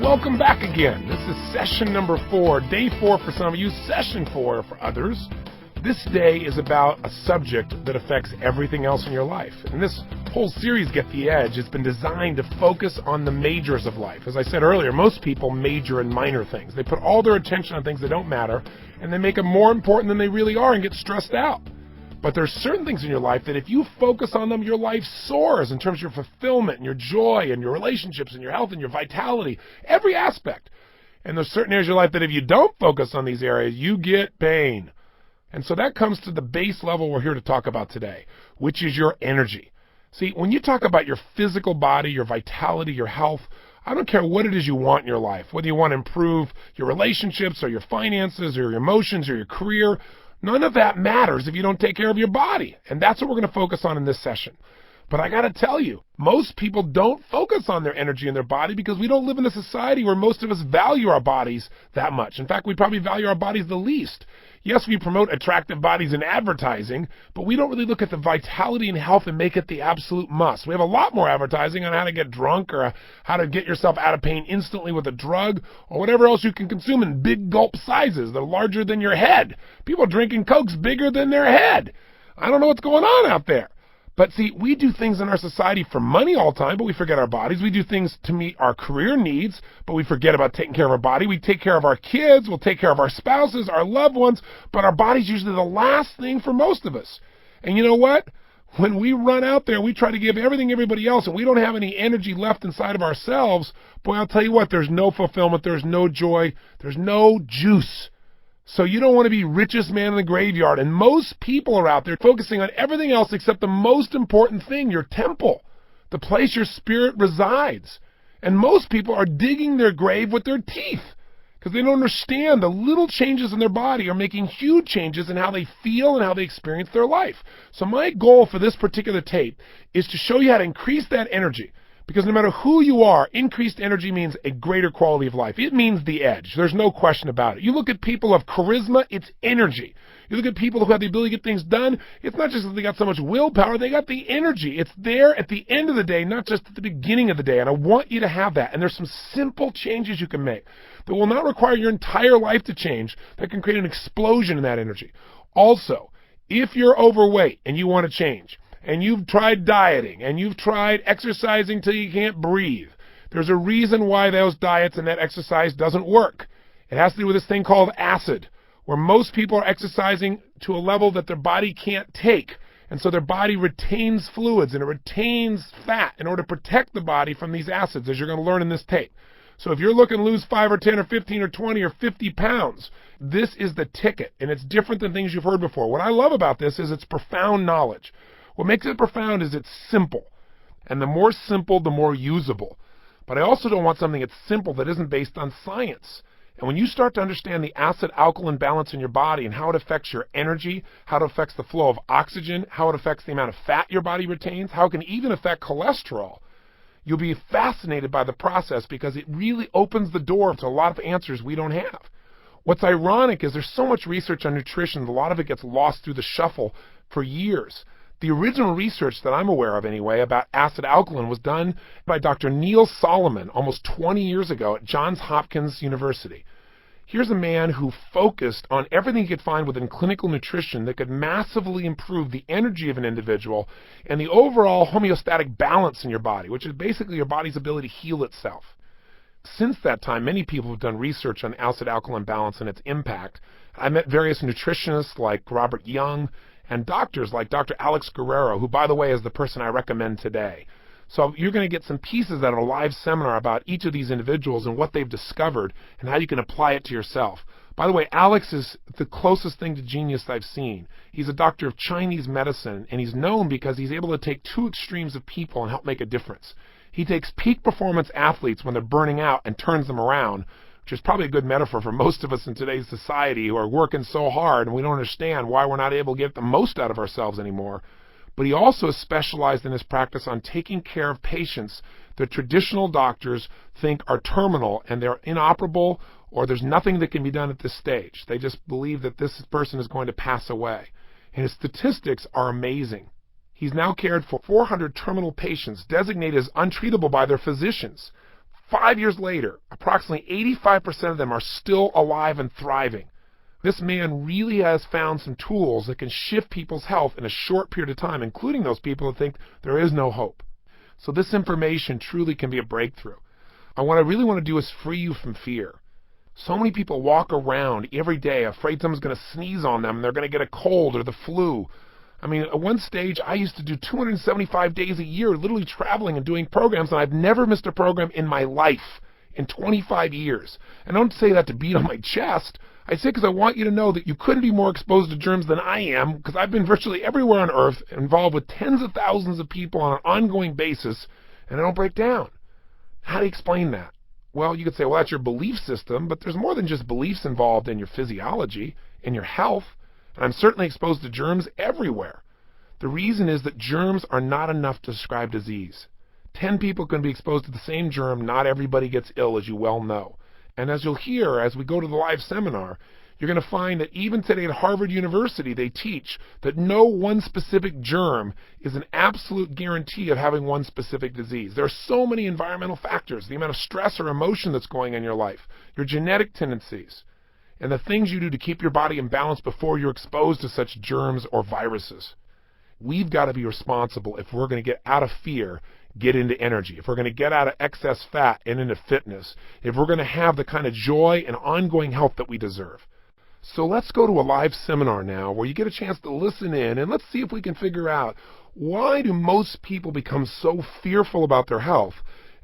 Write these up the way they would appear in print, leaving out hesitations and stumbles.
welcome back again. This is session number 4, day 4 for some of you, session 4 for others. This day is about a subject that affects everything else in your life. And this whole series, Get the Edge, has been designed to focus on the majors of life. As I said earlier, most people major in minor things. They put all their attention on things that don't matter, and they make them more important than they really are and get stressed out. But there's certain things in your life that if you focus on them, your life soars in terms of your fulfillment and your joy and your relationships and your health and your vitality, every aspect. And there's certain areas of your life that if you don't focus on these areas, you get pain. And so that comes to the base level we're here to talk about today, which is your energy. See, when you talk about your physical body, your vitality, your health, I don't care what it is you want in your life, whether you want to improve your relationships or your finances or your emotions or your career, none of that matters if you don't take care of your body. And that's what we're going to focus on in this session. But I got to tell you, most people don't focus on their energy and their body because we don't live in a society where most of us value our bodies that much. In fact, we probably value our bodies the least. Yes, we promote attractive bodies in advertising, but we don't really look at the vitality and health and make it the absolute must. We have a lot more advertising on how to get drunk or how to get yourself out of pain instantly with a drug or whatever else you can consume in big gulp sizes that are larger than your head. People are drinking Cokes bigger than their head. I don't know what's going on out there. But see, we do things in our society for money all the time, but we forget our bodies. We do things to meet our career needs, but we forget about taking care of our body. We take care of our kids, we'll take care of our spouses, our loved ones, but our body's usually the last thing for most of us. And you know what? When we run out there, we try to give everything everybody else, and we don't have any energy left inside of ourselves, boy, I'll tell you what, there's no fulfillment, there's no joy, there's no juice. So you don't want to be richest man in the graveyard. And most people are out there focusing on everything else except the most important thing, your temple, the place your spirit resides. And most people are digging their grave with their teeth because they don't understand the little changes in their body are making huge changes in how they feel and how they experience their life. So my goal for this particular tape is to show you how to increase that energy. Because no matter who you are, increased energy means a greater quality of life. It means the edge. There's no question about it. You look at people of charisma, it's energy. You look at people who have the ability to get things done, it's not just that they got so much willpower, they got the energy. It's there at the end of the day, not just at the beginning of the day. And I want you to have that. And there's some simple changes you can make that will not require your entire life to change, that can create an explosion in that energy. Also, if you're overweight and you want to change, and you've tried dieting, and you've tried exercising till you can't breathe, there's a reason why those diets and that exercise doesn't work. It has to do with this thing called acid, where most people are exercising to a level that their body can't take. And so their body retains fluids and it retains fat in order to protect the body from these acids, as you're going to learn in this tape. So if you're looking to lose 5 or 10 or 15 or 20 or 50 pounds, this is the ticket, and it's different than things you've heard before. What I love about this is it's profound knowledge. What makes it profound is it's simple. And the more simple, the more usable. But I also don't want something that's simple that isn't based on science. And when you start to understand the acid-alkaline balance in your body and how it affects your energy, how it affects the flow of oxygen, how it affects the amount of fat your body retains, how it can even affect cholesterol, you'll be fascinated by the process because it really opens the door to a lot of answers we don't have. What's ironic is there's so much research on nutrition, a lot of it gets lost through the shuffle for years. The original research that I'm aware of anyway about acid-alkaline was done by Dr. Neil Solomon almost 20 years ago at Johns Hopkins University. Here's a man who focused on everything he could find within clinical nutrition that could massively improve the energy of an individual and the overall homeostatic balance in your body, which is basically your body's ability to heal itself. Since that time, many people have done research on acid-alkaline balance and its impact. I met various nutritionists like Robert Young, and doctors like Dr. Alex Guerrero, who, by the way, is the person I recommend today. So you're going to get some pieces out of a live seminar about each of these individuals and what they've discovered and how you can apply it to yourself. By the way, Alex is the closest thing to genius I've seen. He's a doctor of Chinese medicine, and he's known because he's able to take two extremes of people and help make a difference. He takes peak performance athletes when they're burning out and turns them around, which is probably a good metaphor for most of us in today's society who are working so hard and we don't understand why we're not able to get the most out of ourselves anymore. But he also is specialized in his practice on taking care of patients that traditional doctors think are terminal and they're inoperable or there's nothing that can be done at this stage. They just believe that this person is going to pass away. And his statistics are amazing. He's now cared for 400 terminal patients designated as untreatable by their physicians. 5 years later, approximately 85% of them are still alive and thriving. This man really has found some tools that can shift people's health in a short period of time, including those people who think there is no hope. So this information truly can be a breakthrough. And what I really want to do is free you from fear. So many people walk around every day afraid someone's going to sneeze on them and they're going to get a cold or the flu. I mean, at one stage, I used to do 275 days a year, literally traveling and doing programs, and I've never missed a program in my life in 25 years. And I don't say that to beat on my chest. I say because I want you to know that you couldn't be more exposed to germs than I am, because I've been virtually everywhere on earth, involved with tens of thousands of people on an ongoing basis, and I don't break down. How do you explain that? Well, you could say, well, that's your belief system, but there's more than just beliefs involved in your physiology, in your health, and I'm certainly exposed to germs everywhere. The reason is that germs are not enough to describe disease. 10 people can be exposed to the same germ. Not everybody gets ill, as you well know. And as you'll hear as we go to the live seminar, you're going to find that even today at Harvard University, they teach that no one specific germ is an absolute guarantee of having one specific disease. There are so many environmental factors, the amount of stress or emotion that's going on in your life, your genetic tendencies, and the things you do to keep your body in balance before you're exposed to such germs or viruses. We've got to be responsible if we're going to get out of fear, get into energy, if we're going to get out of excess fat and into fitness, if we're going to have the kind of joy and ongoing health that we deserve. So let's go to a live seminar now where you get a chance to listen in, and let's see if we can figure out, why do most people become so fearful about their health?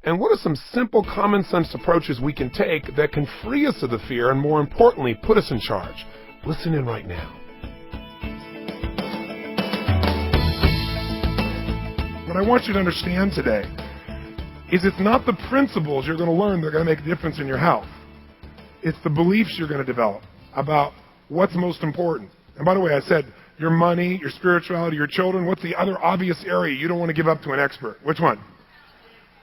And what are some simple common sense approaches we can take that can free us of the fear and, more importantly, put us in charge? Listen in right now. What I want you to understand today is it's not the principles you're going to learn that are going to make a difference in your health. It's the beliefs you're going to develop about what's most important. And by the way, I said your money, your spirituality, your children. What's the other obvious area you don't want to give up to an expert? Which one?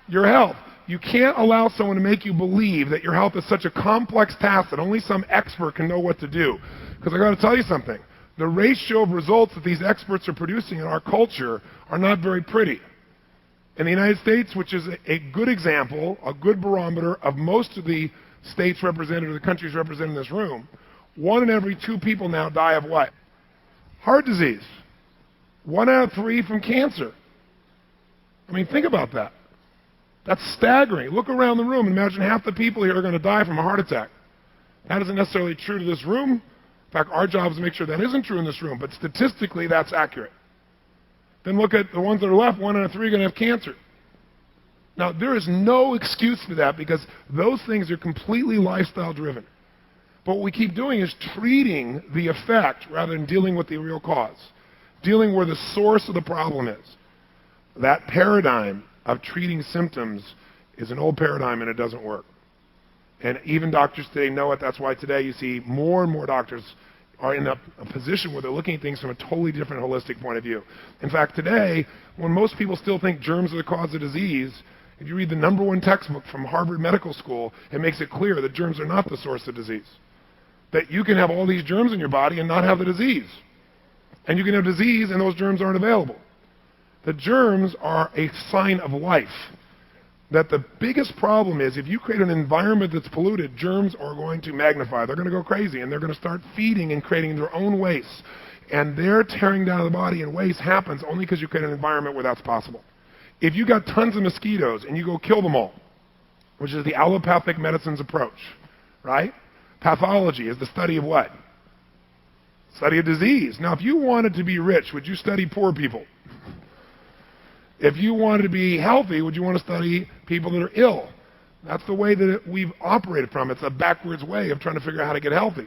Your health. You can't allow someone to make you believe that your health is such a complex task that only some expert can know what to do. Because I got to tell you something. The ratio of results that these experts are producing in our culture are not very pretty. In the United States, which is a good example, a good barometer of most of the states represented or the countries represented in this room, 1 in every 2 people now die of what? Heart disease. 1 out of 3 from cancer. I mean, think about that. That's staggering. Look around the room and imagine half the people here are going to die from a heart attack. That isn't necessarily true to this room. In fact, our job is to make sure that isn't true in this room, but statistically that's accurate. Then look at the ones that are left, 1 out of 3 are going to have cancer. Now, there is no excuse for that because those things are completely lifestyle driven. But what we keep doing is treating the effect rather than dealing with the real cause, dealing where the source of the problem is. That paradigm of treating symptoms is an old paradigm and it doesn't work. And even doctors today know it. That's why today you see more and more doctors are in a position where they're looking at things from a totally different holistic point of view. In fact, today, when most people still think germs are the cause of disease, if you read the #1 textbook from Harvard Medical School, it makes it clear that germs are not the source of disease. That you can have all these germs in your body and not have the disease. And you can have disease and those germs aren't available. The germs are a sign of life. That the biggest problem is if you create an environment that's polluted, germs are going to magnify. They're going to go crazy, and they're going to start feeding and creating their own waste. And their tearing down of the body and waste happens only because you create an environment where that's possible. If you got tons of mosquitoes and you go kill them all, which is the allopathic medicine's approach, right? Pathology is the study of what? Study of disease. Now, if you wanted to be rich, would you study poor people? If you wanted to be healthy, would you want to study people that are ill? That's the way that we've operated from. It's a backwards way of trying to figure out how to get healthy.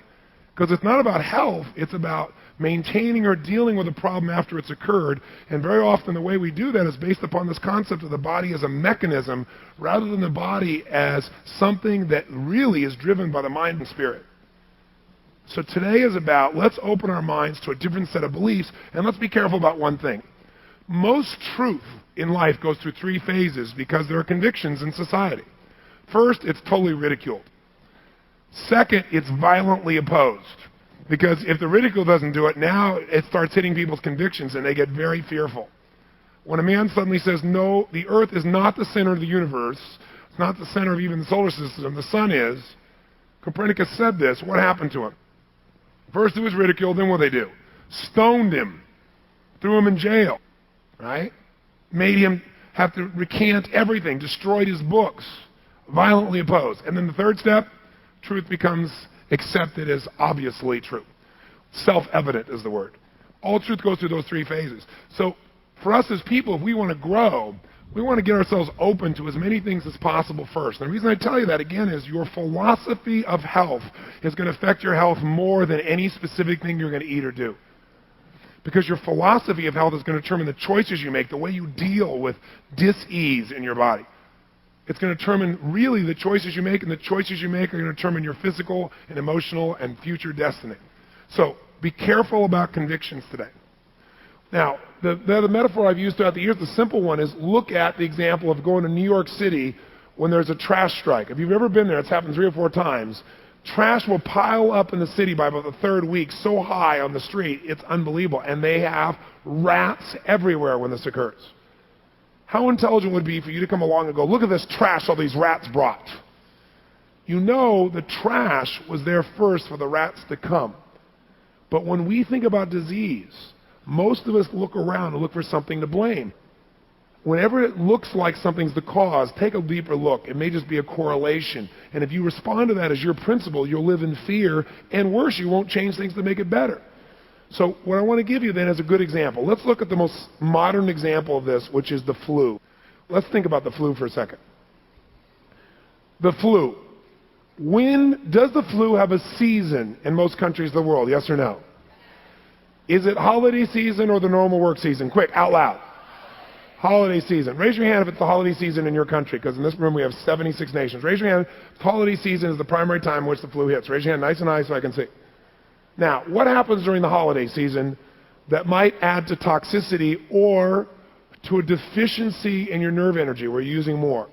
Because it's not about health, it's about maintaining or dealing with a problem after it's occurred. And very often the way we do that is based upon this concept of the body as a mechanism rather than the body as something that really is driven by the mind and spirit. So today is about, let's open our minds to a different set of beliefs, and let's be careful about one thing. Most truth in life goes through 3 phases because there are convictions in society. First, it's totally ridiculed. Second, it's violently opposed. Because if the ridicule doesn't do it, now it starts hitting people's convictions and they get very fearful. When a man suddenly says, no, the earth is not the center of the universe, It's not the center of even the solar system. The sun is. Copernicus said this. What happened to him? First he was ridiculed, then what did they do? Stoned him. Threw him in jail. Right? Made him have to recant everything. Destroyed his books. Violently opposed. And then the third step, truth becomes accepted as obviously true. Self-evident is the word. All truth goes through those three phases. So for us as people, if we want to grow, we want to get ourselves open to as many things as possible first. And the reason I tell you that, again, is your philosophy of health is going to affect your health more than any specific thing you're going to eat or do. Because your philosophy of health is going to determine the choices you make, the way you deal with dis-ease in your body. It's going to determine really the choices you make, and the choices you make are going to determine your physical and emotional and future destiny. So be careful about convictions today. Now, the metaphor I've used throughout the years, the simple one, is look at the example of going to New York City when there's a trash strike. If you've ever been there, it's happened 3 or 4 times. Trash will pile up in the city by about the 3rd week so high on the street, it's unbelievable. And they have rats everywhere when this occurs. How intelligent would it be for you to come along and go, look at this trash all these rats brought. You know the trash was there first for the rats to come. But when we think about disease, most of us look around and look for something to blame. Whenever it looks like something's the cause, take a deeper look. It may just be a correlation. And if you respond to that as your principle, you'll live in fear, and worse, you won't change things to make it better. So what I want to give you then is a good example. Let's look at the most modern example of this, which is the flu. Let's think about the flu for a second. The flu. When does the flu have a season in most countries of the world? Yes or no? Is it holiday season or the normal work season? Quick, out loud. Holiday season. Raise your hand if it's the holiday season in your country, because in this room we have 76 nations. Raise your hand if holiday season is the primary time in which the flu hits. Raise your hand nice and high so I can see. Now, what happens during the holiday season that might add to toxicity or to a deficiency in your nerve energy where you're using more?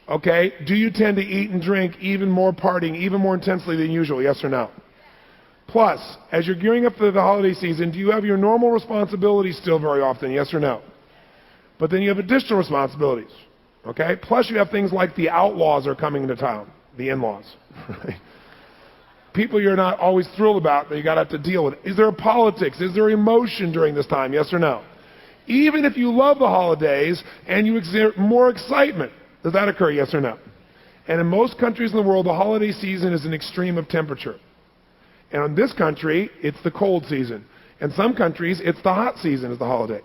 Okay, do you tend to eat and drink even more, partying even more intensely than usual, yes or no? Plus, as you're gearing up for the holiday season, do you have your normal responsibilities still very often, yes or no? But then you have additional responsibilities, okay? Plus you have things like the outlaws are coming into town, the in-laws, right? People you're not always thrilled about that you got to have to deal with. Is there politics? Is there emotion during this time, yes or no? Even if you love the holidays and you exert more excitement, does that occur, yes or no? And in most countries in the world, the holiday season is an extreme of temperature. And in this country, it's the cold season. In some countries, it's the hot season as the holidays.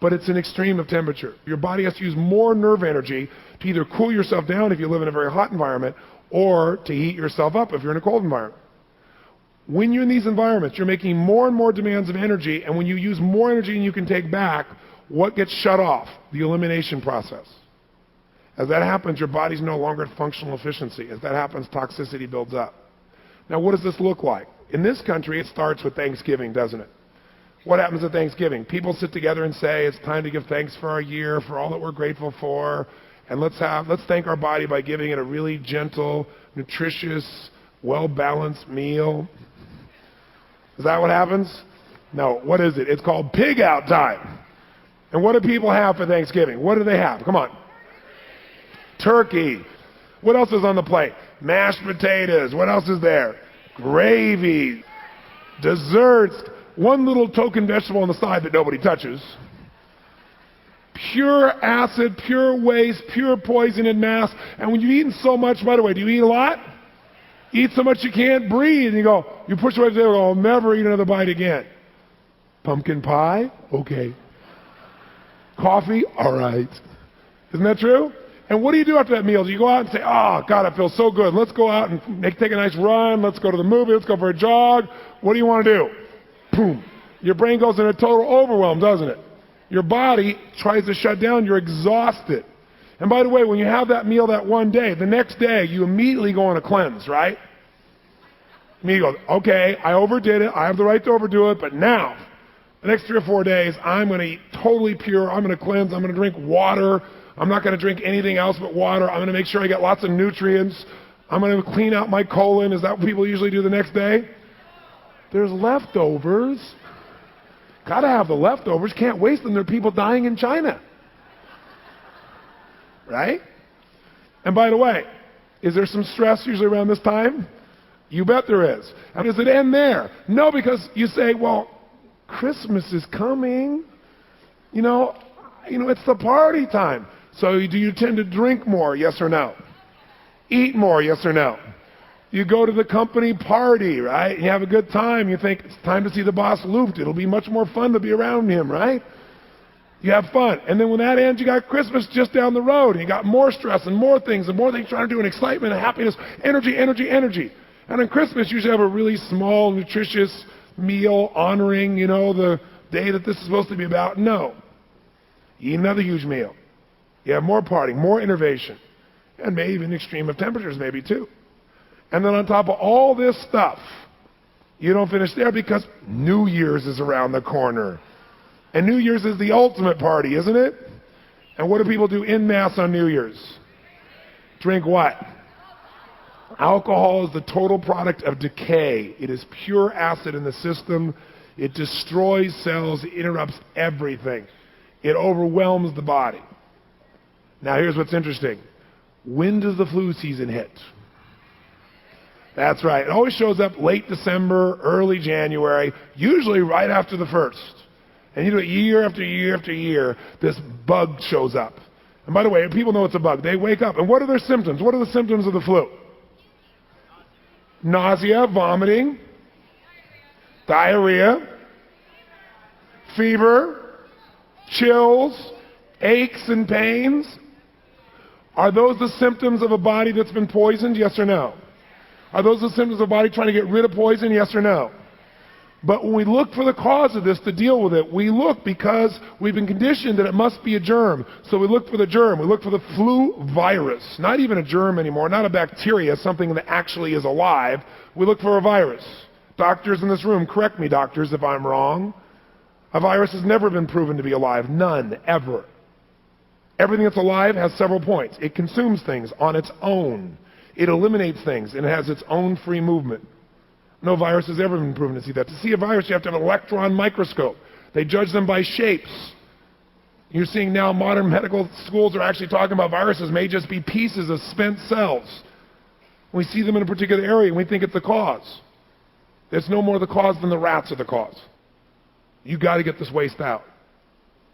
But it's an extreme of temperature. Your body has to use more nerve energy to either cool yourself down if you live in a very hot environment or to heat yourself up if you're in a cold environment. When you're in these environments, you're making more and more demands of energy, and when you use more energy than you can take back, what gets shut off? The elimination process. As that happens, your body's no longer at functional efficiency. As that happens, toxicity builds up. Now, what does this look like? In this country, it starts with Thanksgiving, doesn't it? What happens at Thanksgiving? People sit together and say, it's time to give thanks for our year, for all that we're grateful for, and let's thank our body by giving it a really gentle, nutritious, well-balanced meal. Is that what happens? No. What is it? It's called pig out time. And what do people have for Thanksgiving? What do they have? Come on. Turkey. What else is on the plate? Mashed potatoes. What else is there? Gravy. Desserts. One little token vegetable on the side that nobody touches. Pure acid, pure waste, pure poison in mass. And when you've eaten so much, by the way, do you eat a lot? Eat so much you can't breathe. And you push away the table, I'll never eat another bite again. Pumpkin pie? Okay. Coffee? All right. Isn't that true? And what do you do after that meal? Do you go out and say, oh, God, I feel so good. Let's go out and take a nice run. Let's go to the movie. Let's go for a jog. What do you want to do? Boom. Your brain goes in a total overwhelm, doesn't it? Your body tries to shut down. You're exhausted. And by the way, when you have that meal that one day, the next day, you immediately go on a cleanse, right? You go, okay, I overdid it. I have the right to overdo it. But now, the next 3 or 4 days, I'm going to eat totally pure. I'm going to cleanse. I'm going to drink water. I'm not going to drink anything else but water. I'm going to make sure I get lots of nutrients. I'm going to clean out my colon. Is that what people usually do the next day? There's leftovers. Got to have the leftovers. Can't waste them. There are people dying in China. right? And by the way, is there some stress usually around this time? You bet there is. And does it end there? No, because you say, well, Christmas is coming. You know, it's the party time. So do you tend to drink more, yes or no? Eat more, yes or no? You go to the company party, right? You have a good time. You think it's time to see the boss looped. It'll be much more fun to be around him, right? You have fun. And then when that ends, you got Christmas just down the road. And you got more stress and more things trying to do, and excitement and happiness, energy. And on Christmas, you usually have a really small, nutritious meal honoring, the day that this is supposed to be about. No. You eat another huge meal. You have more partying, more innovation, and maybe even extreme of temperatures maybe too. And then on top of all this stuff, you don't finish there because New Year's is around the corner. And New Year's is the ultimate party, isn't it? And what do people do en masse on New Year's? Drink what? Alcohol is the total product of decay. It is pure acid in the system. It destroys cells. It interrupts everything. It overwhelms the body. Now here's what's interesting. When does the flu season hit? That's right. It always shows up late December, early January, usually right after the 1st. And year after year after year, this bug shows up. And by the way, people know it's a bug. They wake up. And what are their symptoms? What are the symptoms of the flu? Nausea, vomiting, diarrhea, fever, chills, aches and pains. Are those the symptoms of a body that's been poisoned? Yes or no? Are those the symptoms of a body trying to get rid of poison? Yes or no? But when we look for the cause of this to deal with it, we look because we've been conditioned that it must be a germ. So we look for the germ. We look for the flu virus. Not even a germ anymore, not a bacteria, something that actually is alive. We look for a virus. Doctors in this room, correct me, doctors, if I'm wrong. A virus has never been proven to be alive. None, ever. Everything that's alive has several points. It consumes things on its own. It eliminates things, and it has its own free movement. No virus has ever been proven to see that. To see a virus, you have to have an electron microscope. They judge them by shapes. You're seeing now modern medical schools are actually talking about viruses may just be pieces of spent cells. We see them in a particular area, and we think it's the cause. There's no more the cause than the rats are the cause. You got to get this waste out.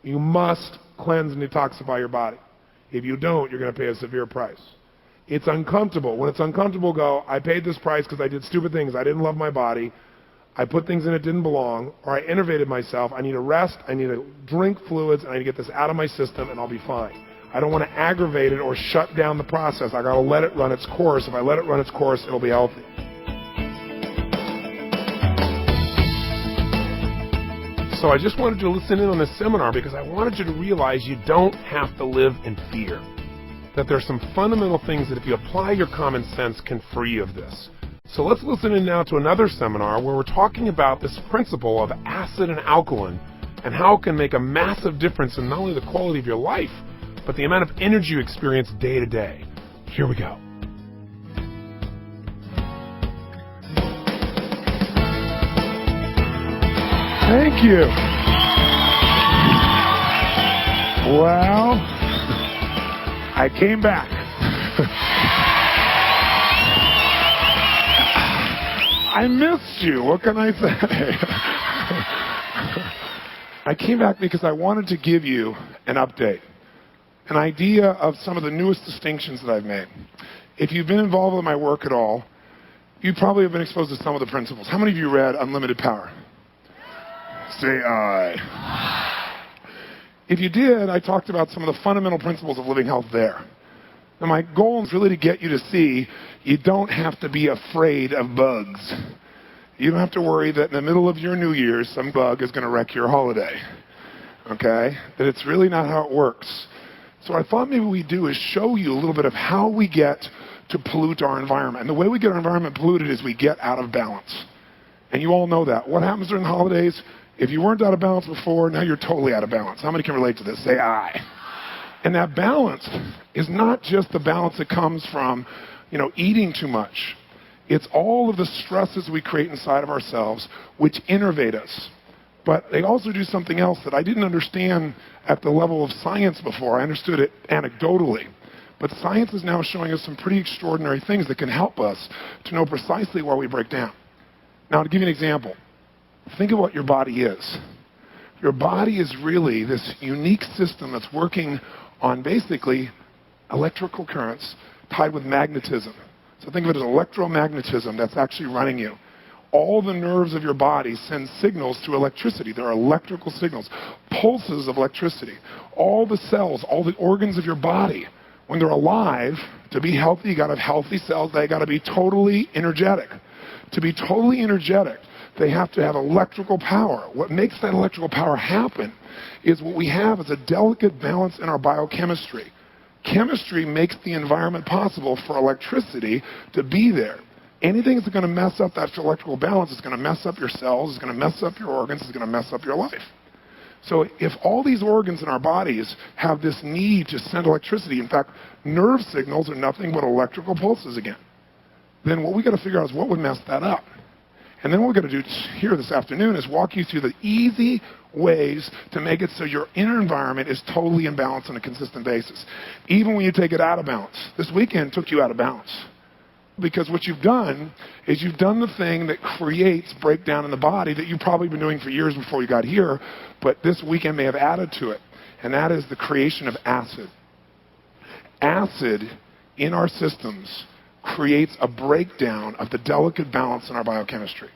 You must cleanse and detoxify your body. If you don't, you're going to pay a severe price. It's uncomfortable. When it's uncomfortable, go, I paid this price because I did stupid things. I didn't love my body. I put things in it didn't belong, or I innervated myself. I need to rest. I need to drink fluids, and I need to get this out of my system, and I'll be fine. I don't want to aggravate it or shut down the process. I got to let it run its course. If I let it run its course, it'll be healthy. So I just wanted you to listen in on this seminar because I wanted you to realize you don't have to live in fear. That there's some fundamental things that if you apply your common sense can free you of this. So let's listen in now to another seminar where we're talking about this principle of acid and alkaline and how it can make a massive difference in not only the quality of your life, but the amount of energy you experience day to day. Here we go. Thank you. Well, I came back. I missed you. What can I say? I came back because I wanted to give you an update, an idea of some of the newest distinctions that I've made. If you've been involved with my work at all, you probably have been exposed to some of the principles. How many of you read Unlimited Power? Say aye. If you did, I talked about some of the fundamental principles of living health there. And my goal is really to get you to see you don't have to be afraid of bugs. You don't have to worry that in the middle of your New Year's, some bug is going to wreck your holiday. Okay? That it's really not how it works. So what I thought maybe we do is show you a little bit of how we get to pollute our environment. And the way we get our environment polluted is we get out of balance. And you all know that. What happens during the holidays? If you weren't out of balance before, now you're totally out of balance. How many can relate to this? Say aye. And that balance is not just the balance that comes from, eating too much. It's all of the stresses we create inside of ourselves which innervate us. But they also do something else that I didn't understand at the level of science before. I understood it anecdotally. But science is now showing us some pretty extraordinary things that can help us to know precisely where we break down. Now, to give you an example, think of what your body is. Your body is really this unique system that's working on basically electrical currents tied with magnetism. So think of it as electromagnetism that's actually running you. All the nerves of your body send signals through electricity. There are electrical signals, pulses of electricity. All the cells, all the organs of your body, when they're alive, to be healthy, you got to have healthy cells. They got to be totally energetic. To be totally energetic, they have to have electrical power. What makes that electrical power happen is what we have is a delicate balance in our biochemistry. Chemistry makes the environment possible for electricity to be there. Anything that's going to mess up that electrical balance is going to mess up your cells, is going to mess up your organs, is going to mess up your life. So if all these organs in our bodies have this need to send electricity, in fact, nerve signals are nothing but electrical pulses again, then what we got to figure out is what would mess that up. And then what we're going to do here this afternoon is walk you through the easy ways to make it so your inner environment is totally in balance on a consistent basis, even when you take it out of balance. This weekend took you out of balance. Because what you've done is you've done the thing that creates breakdown in the body that you've probably been doing for years before you got here, but this weekend may have added to it, and that is the creation of acid. Acid in our systems creates a breakdown of the delicate balance in our biochemistry.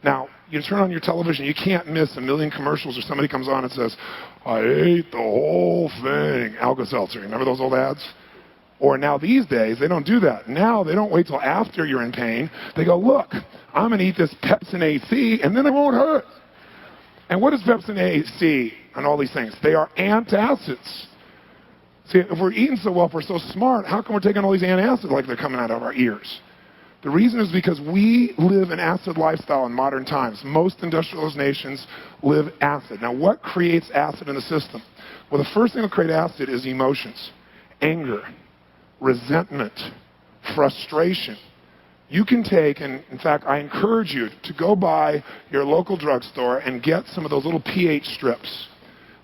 Now, you turn on your television, you can't miss a million commercials or somebody comes on and says, I ate the whole thing, Alka-Seltzer. Remember those old ads? Or now these days, they don't do that. Now they don't wait till after you're in pain. They go, look, I'm going to eat this Pepsin AC, and then it won't hurt. And what is Pepsin AC and all these things? They are antacids. See, if we're eating so well, if we're so smart, how come we're taking all these antacids like they're coming out of our ears? The reason is because we live an acid lifestyle in modern times. Most industrialized nations live acid. Now, what creates acid in the system? Well, the first thing that creates acid is emotions, anger, resentment, frustration. You can take, and in fact, I encourage you to go by your local drugstore and get some of those little pH strips.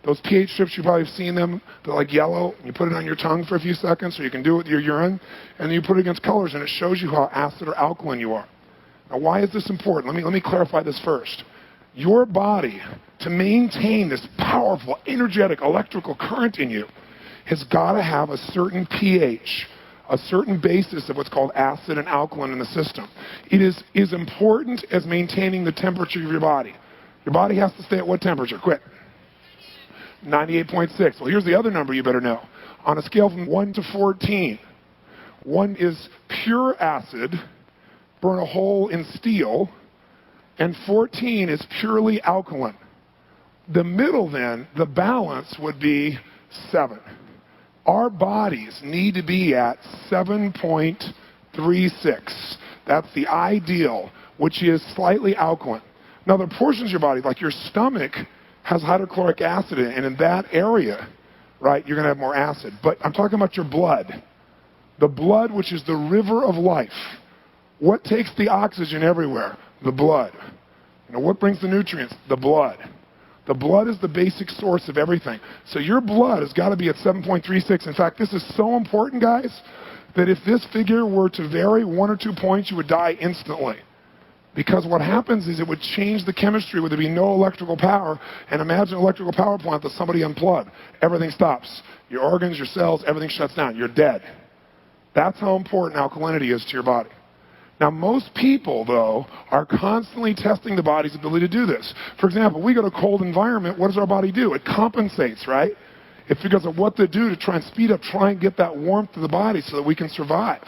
Those pH strips, you probably have seen them. They're like yellow. You put it on your tongue for a few seconds, or you can do it with your urine, and then you put it against colors, and it shows you how acid or alkaline you are. Now, why is this important? Let me clarify this first. Your body, to maintain this powerful, energetic, electrical current in you, has got to have a certain pH, a certain basis of what's called acid and alkaline in the system. It is as important as maintaining the temperature of your body. Your body has to stay at what temperature? Quick. 98.6. Well, here's the other number you better know. On a scale from 1 to 14, 1 is pure acid, burn a hole in steel, and 14 is purely alkaline. The middle then, the balance would be 7. Our bodies need to be at 7.36. That's the ideal, which is slightly alkaline. Now, there are portions of your body, like your stomach, has hydrochloric acid in it, and in that area, right, you're going to have more acid. But I'm talking about your blood. The blood, which is the river of life. What takes the oxygen everywhere? The blood. You know, what brings the nutrients? The blood. The blood is the basic source of everything. So your blood has got to be at 7.36. In fact, this is so important, guys, that if this figure were to vary 1 or 2 points, you would die instantly. Because what happens is it would change the chemistry where there'd be no electrical power. And imagine an electrical power plant that somebody unplugged. Everything stops. Your organs, your cells, everything shuts down. You're dead. That's how important alkalinity is to your body. Now, most people, though, are constantly testing the body's ability to do this. For example, we go to a cold environment, what does our body do? It compensates, right? It figures out what to do to try and speed up, try and get that warmth to the body so that we can survive.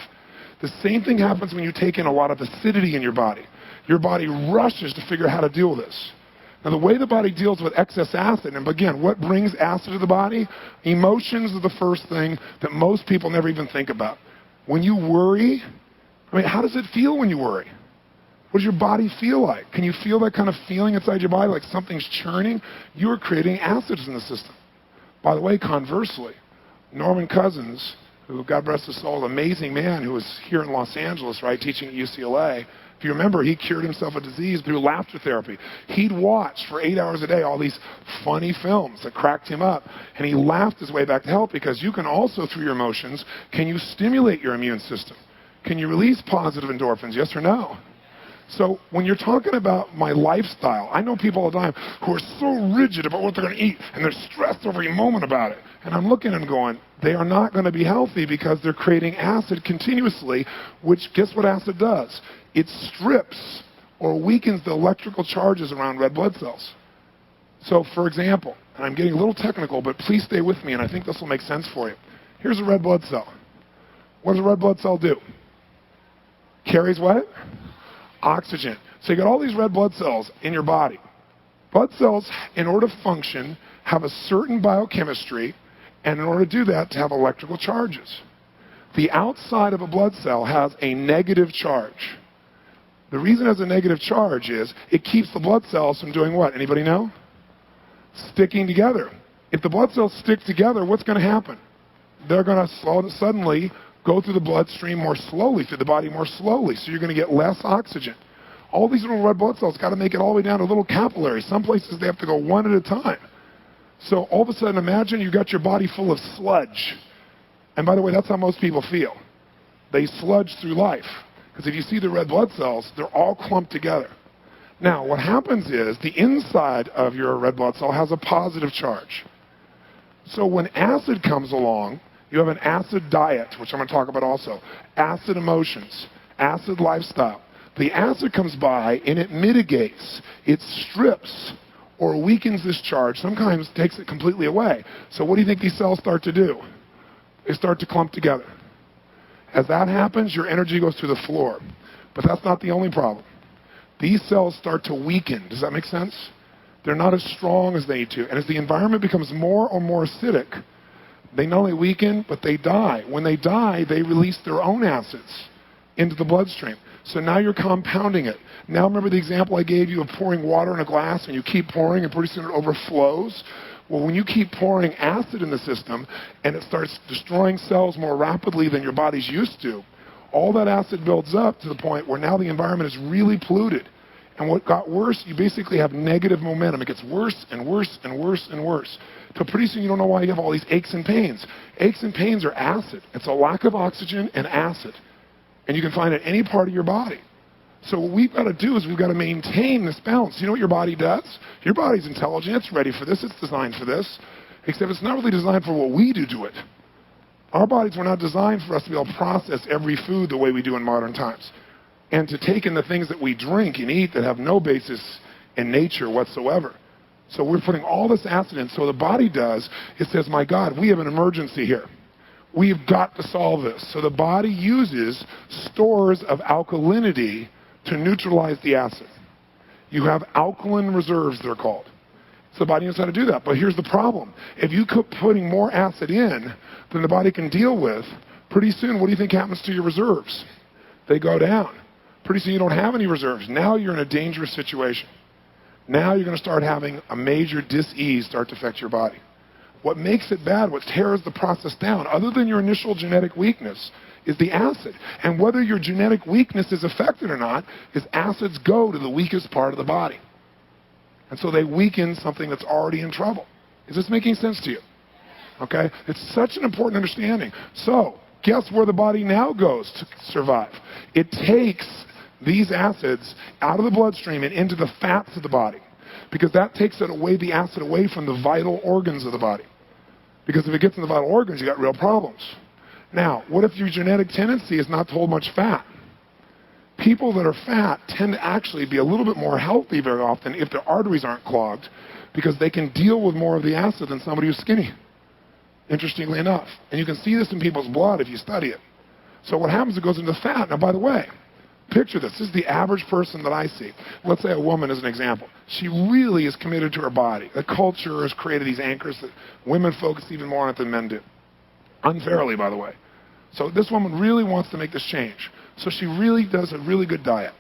The same thing happens when you take in a lot of acidity in your body. Your body rushes to figure out how to deal with this. Now, the way the body deals with excess acid, and again, what brings acid to the body? Emotions are the first thing that most people never even think about. When you worry, I mean, how does it feel when you worry? What does your body feel like? Can you feel that kind of feeling inside your body like something's churning? You are creating acids in the system. By the way, conversely, Norman Cousins, who, God bless his soul, an amazing man who was here in Los Angeles, right, teaching at UCLA, If you remember, he cured himself of disease through laughter therapy. He'd watch for 8 hours a day all these funny films that cracked him up, and he laughed his way back to health, because you can also, through your emotions, can you stimulate your immune system? Can you release positive endorphins, yes or no? So when you're talking about my lifestyle, I know people all the time who are so rigid about what they're going to eat, and they're stressed every moment about it. And I'm looking at them going, they are not going to be healthy because they're creating acid continuously, which, guess what acid does? It strips or weakens the electrical charges around red blood cells. So, for example, and I'm getting a little technical, but please stay with me, and I think this will make sense for you. Here's a red blood cell. What does a red blood cell do? Carries what? Oxygen. So you got all these red blood cells in your body. Blood cells, in order to function, have a certain biochemistry, and in order to do that, to have electrical charges. The outside of a blood cell has a negative charge. The reason it has a negative charge is it keeps the blood cells from doing what? Anybody know? Sticking together. If the blood cells stick together, what's going to happen? They're going to suddenly go through the bloodstream more slowly, through the body more slowly, so you're going to get less oxygen. All these little red blood cells got to make it all the way down to little capillaries. Some places they have to go one at a time. So all of a sudden, imagine you got your body full of sludge. And by the way, that's how most people feel. They sludge through life. Because if you see the red blood cells, they're all clumped together. Now, what happens is the inside of your red blood cell has a positive charge. So when acid comes along, you have an acid diet, which I'm going to talk about also. Acid emotions, acid lifestyle. The acid comes by and it mitigates, it strips or weakens this charge, sometimes takes it completely away. So what do you think these cells start to do? They start to clump together. As that happens, your energy goes through the floor. But that's not the only problem. These cells start to weaken. Does that make sense? They're not as strong as they need to. And as the environment becomes more and more acidic, they not only weaken, but they die. When they die, they release their own acids into the bloodstream. So now you're compounding it. Now remember the example I gave you of pouring water in a glass and you keep pouring and pretty soon it overflows? Well, when you keep pouring acid in the system and it starts destroying cells more rapidly than your body's used to, all that acid builds up to the point where now the environment is really polluted. And what got worse, you basically have negative momentum. It gets worse and worse and worse and worse. So pretty soon you don't know why you have all these aches and pains. Aches and pains are acid. It's a lack of oxygen and acid. And you can find it in any part of your body. So what we've got to do is we've got to maintain this balance. You know what your body does? Your body's intelligent. It's ready for this. It's designed for this. Except it's not really designed for what we do to it. Our bodies were not designed for us to be able to process every food the way we do in modern times. And to take in the things that we drink and eat that have no basis in nature whatsoever. So we're putting all this acid in. So the body does, it says, my God, we have an emergency here. We've got to solve this. So the body uses stores of alkalinity to neutralize the acid. You have alkaline reserves, they're called. So the body knows how to do that. But here's the problem. If you keep putting more acid in than the body can deal with, pretty soon, what do you think happens to your reserves? They go down. Pretty soon you don't have any reserves. Now you're in a dangerous situation. Now you're going to start having a major dis-ease start to affect your body. What makes it bad, what tears the process down, other than your initial genetic weakness, is the acid. And whether your genetic weakness is affected or not, is acids go to the weakest part of the body. And so they weaken something that's already in trouble. Is this making sense to you? Okay? It's such an important understanding. So, guess where the body now goes to survive? It takes these acids out of the bloodstream and into the fats of the body. Because that takes it away, the acid away from the vital organs of the body. Because if it gets in the vital organs, you got real problems. Now, what if your genetic tendency is not to hold much fat? People that are fat tend to actually be a little bit more healthy very often if their arteries aren't clogged, because they can deal with more of the acid than somebody who's skinny, interestingly enough. And you can see this in people's blood if you study it. So what happens, it goes into fat. Now, by the way, picture this. This is the average person that I see. Let's say a woman as an example. She really is committed to her body. The culture has created these anchors that women focus even more on it than men do. Unfairly, by the way. So this woman really wants to make this change. So she really does a really good diet.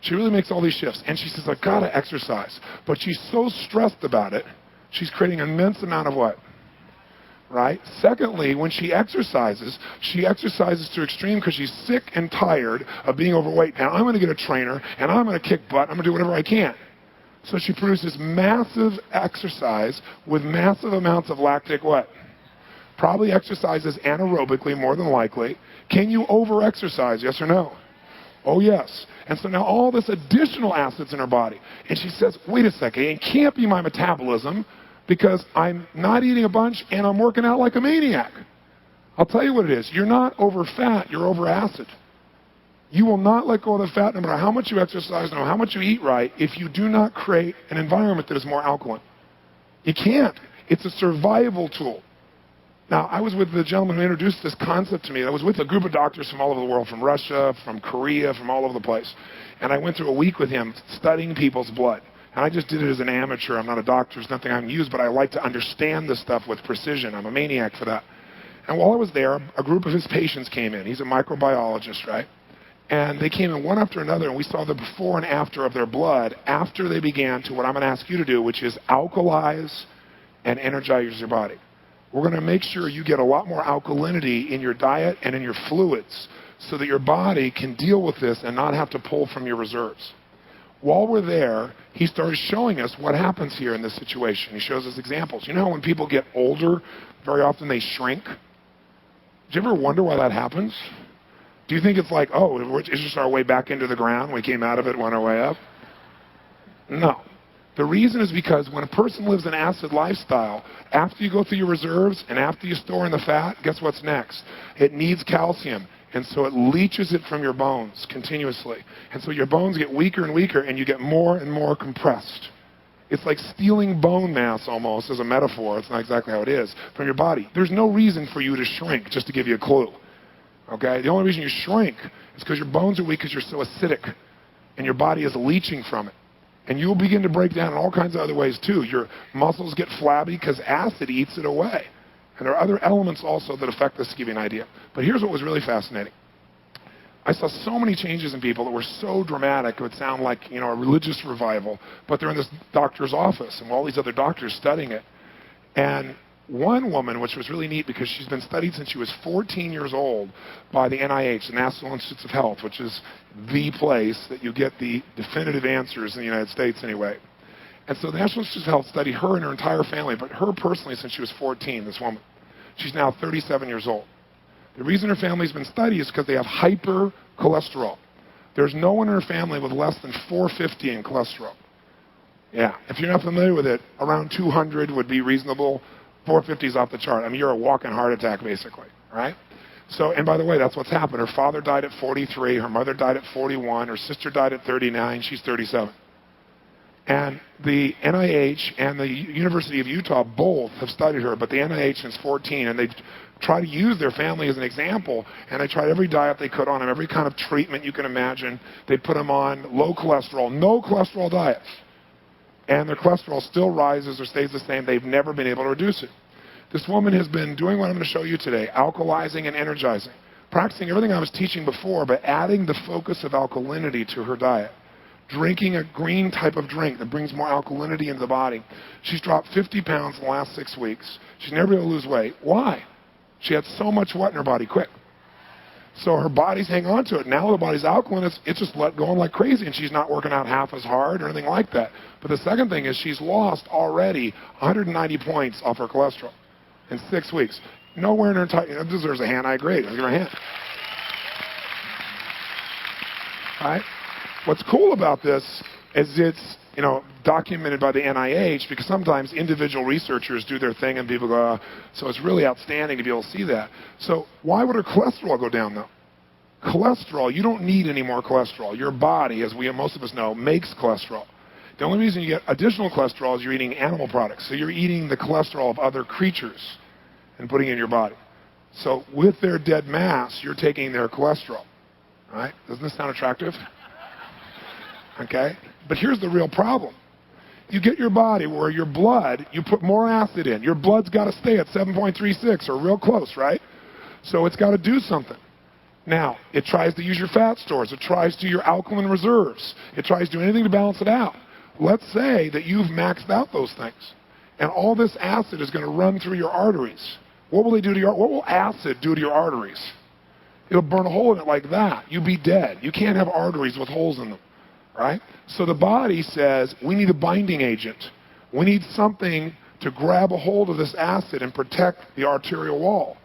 She really makes all these shifts. And she says, I've got to exercise. But she's so stressed about it, she's creating an immense amount of what? right? Secondly, when she exercises to extreme because she's sick and tired of being overweight. And I'm going to get a trainer, and I'm going to kick butt. I'm going to do whatever I can. So she produces massive exercise with massive amounts of lactic what? Probably exercises anaerobically, more than likely. Can you over-exercise, yes or no? Oh, yes. And so now all this additional acid's in her body. And she says, wait a second, it can't be my metabolism because I'm not eating a bunch and I'm working out like a maniac. I'll tell you what it is. You're not over fat, you're over acid. You will not let go of the fat no matter how much you exercise, no matter how much you eat right, if you do not create an environment that is more alkaline. You can't. It's a survival tool. Now, I was with the gentleman who introduced this concept to me. I was with a group of doctors from all over the world, from Russia, from Korea, from all over the place. And I went through a week with him studying people's blood. And I just did it as an amateur. I'm not a doctor. There's nothing I can use, but I like to understand this stuff with precision. I'm a maniac for that. And while I was there, a group of his patients came in. He's a microbiologist, right? And they came in one after another, and we saw the before and after of their blood after they began to what I'm going to ask you to do, which is alkalize and energize your body. We're going to make sure you get a lot more alkalinity in your diet and in your fluids so that your body can deal with this and not have to pull from your reserves. While we're there, he started showing us what happens here in this situation. He shows us examples. You know how when people get older, very often they shrink? Do you ever wonder why that happens? Do you think it's like, oh, it's just our way back into the ground, we came out of it, went our way up? No. The reason is because when a person lives an acid lifestyle, after you go through your reserves and after you store in the fat, guess what's next? It needs calcium, and so it leaches it from your bones continuously. And so your bones get weaker and weaker, and you get more and more compressed. It's like stealing bone mass almost as a metaphor. It's not exactly how it is from your body. There's no reason for you to shrink, just to give you a clue. Okay? The only reason you shrink is because your bones are weak because you're so acidic, and your body is leaching from it. And you'll begin to break down in all kinds of other ways too. Your muscles get flabby because acid eats it away. And there are other elements also that affect this to give you an idea. But here's what was really fascinating. I saw so many changes in people that were so dramatic it would sound like, a religious revival. But they're in this doctor's office and all these other doctors studying it. And one woman, which was really neat because she's been studied since she was 14 years old by the NIH, the National Institutes of Health, which is the place that you get the definitive answers in the United States anyway. And so the National Institutes of Health studied her and her entire family, but her personally since she was 14, this woman. She's now 37 years old. The reason her family's been studied is because they have hypercholesterol. There's no one in her family with less than 450 in cholesterol. Yeah, if you're not familiar with it, around 200 would be reasonable. 450 is off the chart. I mean, you're a walking heart attack, basically, right? So, and by the way, that's what's happened. Her father died at 43. Her mother died at 41. Her sister died at 39. She's 37. And the NIH and the University of Utah both have studied her, but the NIH since 14, and they try to use their family as an example, and they tried every diet they could on them, every kind of treatment you can imagine. They put them on low cholesterol, no cholesterol diets. And their cholesterol still rises or stays the same. They've never been able to reduce it. This woman has been doing what I'm going to show you today, alkalizing and energizing, practicing everything I was teaching before, but adding the focus of alkalinity to her diet, drinking a green type of drink that brings more alkalinity into the body. She's dropped 50 pounds in the last 6 weeks. She's never been able to lose weight. Why? She had so much what in her body quick. So her body's hanging on to it. Now the body's alkaline, it's just going like crazy, and she's not working out half as hard or anything like that. But the second thing is she's lost already 190 points off her cholesterol in 6 weeks. Nowhere in her entire, that deserves a hand, I agree. Give her a hand. All right? What's cool about this is it's, documented by the NIH because sometimes individual researchers do their thing and people go, so it's really outstanding to be able to see that. So why would her cholesterol go down though? Cholesterol, you don't need any more cholesterol. Your body, as most of us know, makes cholesterol. The only reason you get additional cholesterol is you're eating animal products. So you're eating the cholesterol of other creatures and putting it in your body. So with their dead mass, you're taking their cholesterol. All right? Doesn't this sound attractive? Okay? But here's the real problem. You get your body where your blood, you put more acid in. Your blood's got to stay at 7.36 or real close, right? So it's got to do something. Now, it tries to use your fat stores. It tries to your alkaline reserves. It tries to do anything to balance it out. Let's say that you've maxed out those things. And all this acid is going to run through your arteries. What will what will acid do to your arteries? It'll burn a hole in it like that. You'll be dead. You can't have arteries with holes in them, right? So the body says, we need a binding agent. We need something to grab a hold of this acid and protect the arterial wall.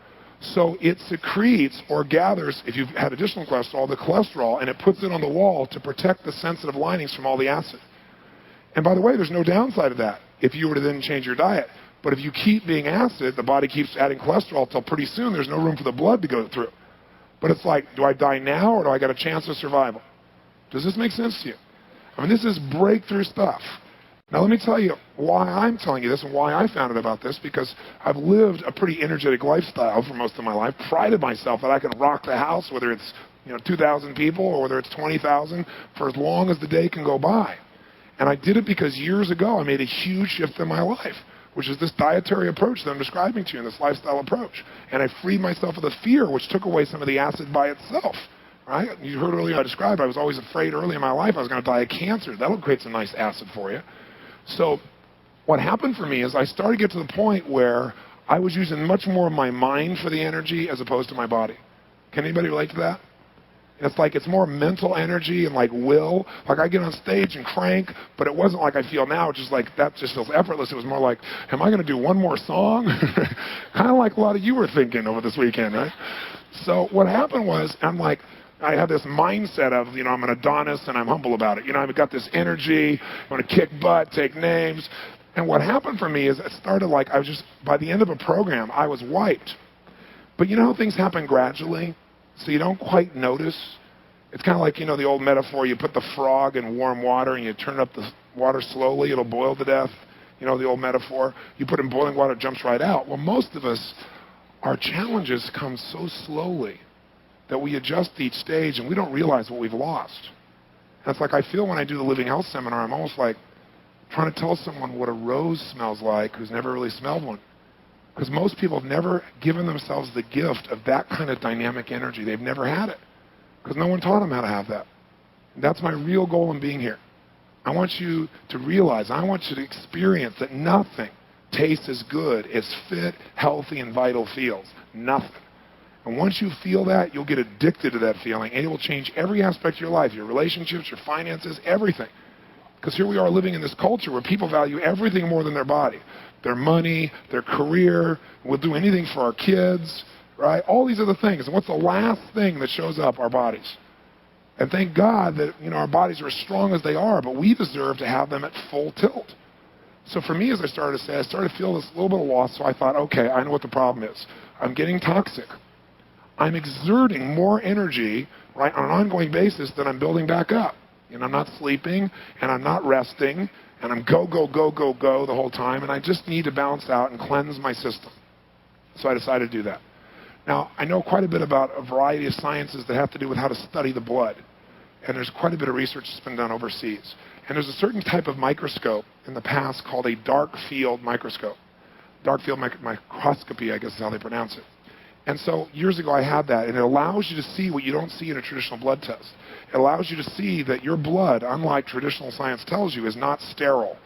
So it secretes or gathers, if you've had additional cholesterol, the cholesterol, and it puts it on the wall to protect the sensitive linings from all the acid. And by the way, there's no downside of that if you were to then change your diet. But if you keep being acid, the body keeps adding cholesterol until pretty soon there's no room for the blood to go through. But it's like, do I die now or do I got a chance of survival? Does this make sense to you? I mean, this is breakthrough stuff. Now, let me tell you why I'm telling you this and why I found out about this, because I've lived a pretty energetic lifestyle for most of my life, prided myself that I can rock the house, whether it's 2,000 people or whether it's 20,000, for as long as the day can go by. And I did it because years ago I made a huge shift in my life, which is this dietary approach that I'm describing to you, and this lifestyle approach. And I freed myself of the fear, which took away some of the acid by itself. Right? You heard earlier I described I was always afraid early in my life I was going to die of cancer. That'll create some nice acid for you. So what happened for me is I started to get to the point where I was using much more of my mind for the energy as opposed to my body. Can anybody relate to that? It's like it's more mental energy and like will. Like I get on stage and crank, but it wasn't like I feel now, which is like that just feels effortless. It was more like, am I going to do one more song? Kind of like a lot of you were thinking over this weekend, right? So what happened was I had this mindset of, I'm an Adonis and I'm humble about it. I've got this energy, I want to kick butt, take names. And what happened for me is it started like by the end of a program, I was wiped. But you know how things happen gradually? So you don't quite notice. It's kind of like, the old metaphor, you put the frog in warm water and you turn up the water slowly, it'll boil to death. The old metaphor. You put it in boiling water, it jumps right out. Well, most of us, our challenges come so slowly that we adjust each stage and we don't realize what we've lost. And it's like I feel when I do the Living Health Seminar, I'm almost like trying to tell someone what a rose smells like who's never really smelled one. Because most people have never given themselves the gift of that kind of dynamic energy. They've never had it. Because no one taught them how to have that. And that's my real goal in being here. I want you to realize, I want you to experience that nothing tastes as good as fit, healthy, and vital feels. Nothing. And once you feel that, you'll get addicted to that feeling, and it will change every aspect of your life, your relationships, your finances, everything. Because here we are living in this culture where people value everything more than their body. Their money, their career, we'll do anything for our kids, right? All these other things. And what's the last thing that shows up? Our bodies. And thank God that our bodies are as strong as they are, but we deserve to have them at full tilt. So for me, as I started to say, I started to feel this little bit of loss, so I thought, okay, I know what the problem is. I'm getting toxic. I'm exerting more energy, right, on an ongoing basis than I'm building back up. I'm not sleeping, and I'm not resting, and I'm go, go, go, go, go the whole time, and I just need to balance out and cleanse my system. So I decided to do that. Now, I know quite a bit about a variety of sciences that have to do with how to study the blood, and there's quite a bit of research that's been done overseas. And there's a certain type of microscope in the past called a dark field microscope. Dark field microscopy, I guess is how they pronounce it. And so years ago I had that, and it allows you to see what you don't see in a traditional blood test. It allows you to see that your blood, unlike traditional science tells you, is not sterile.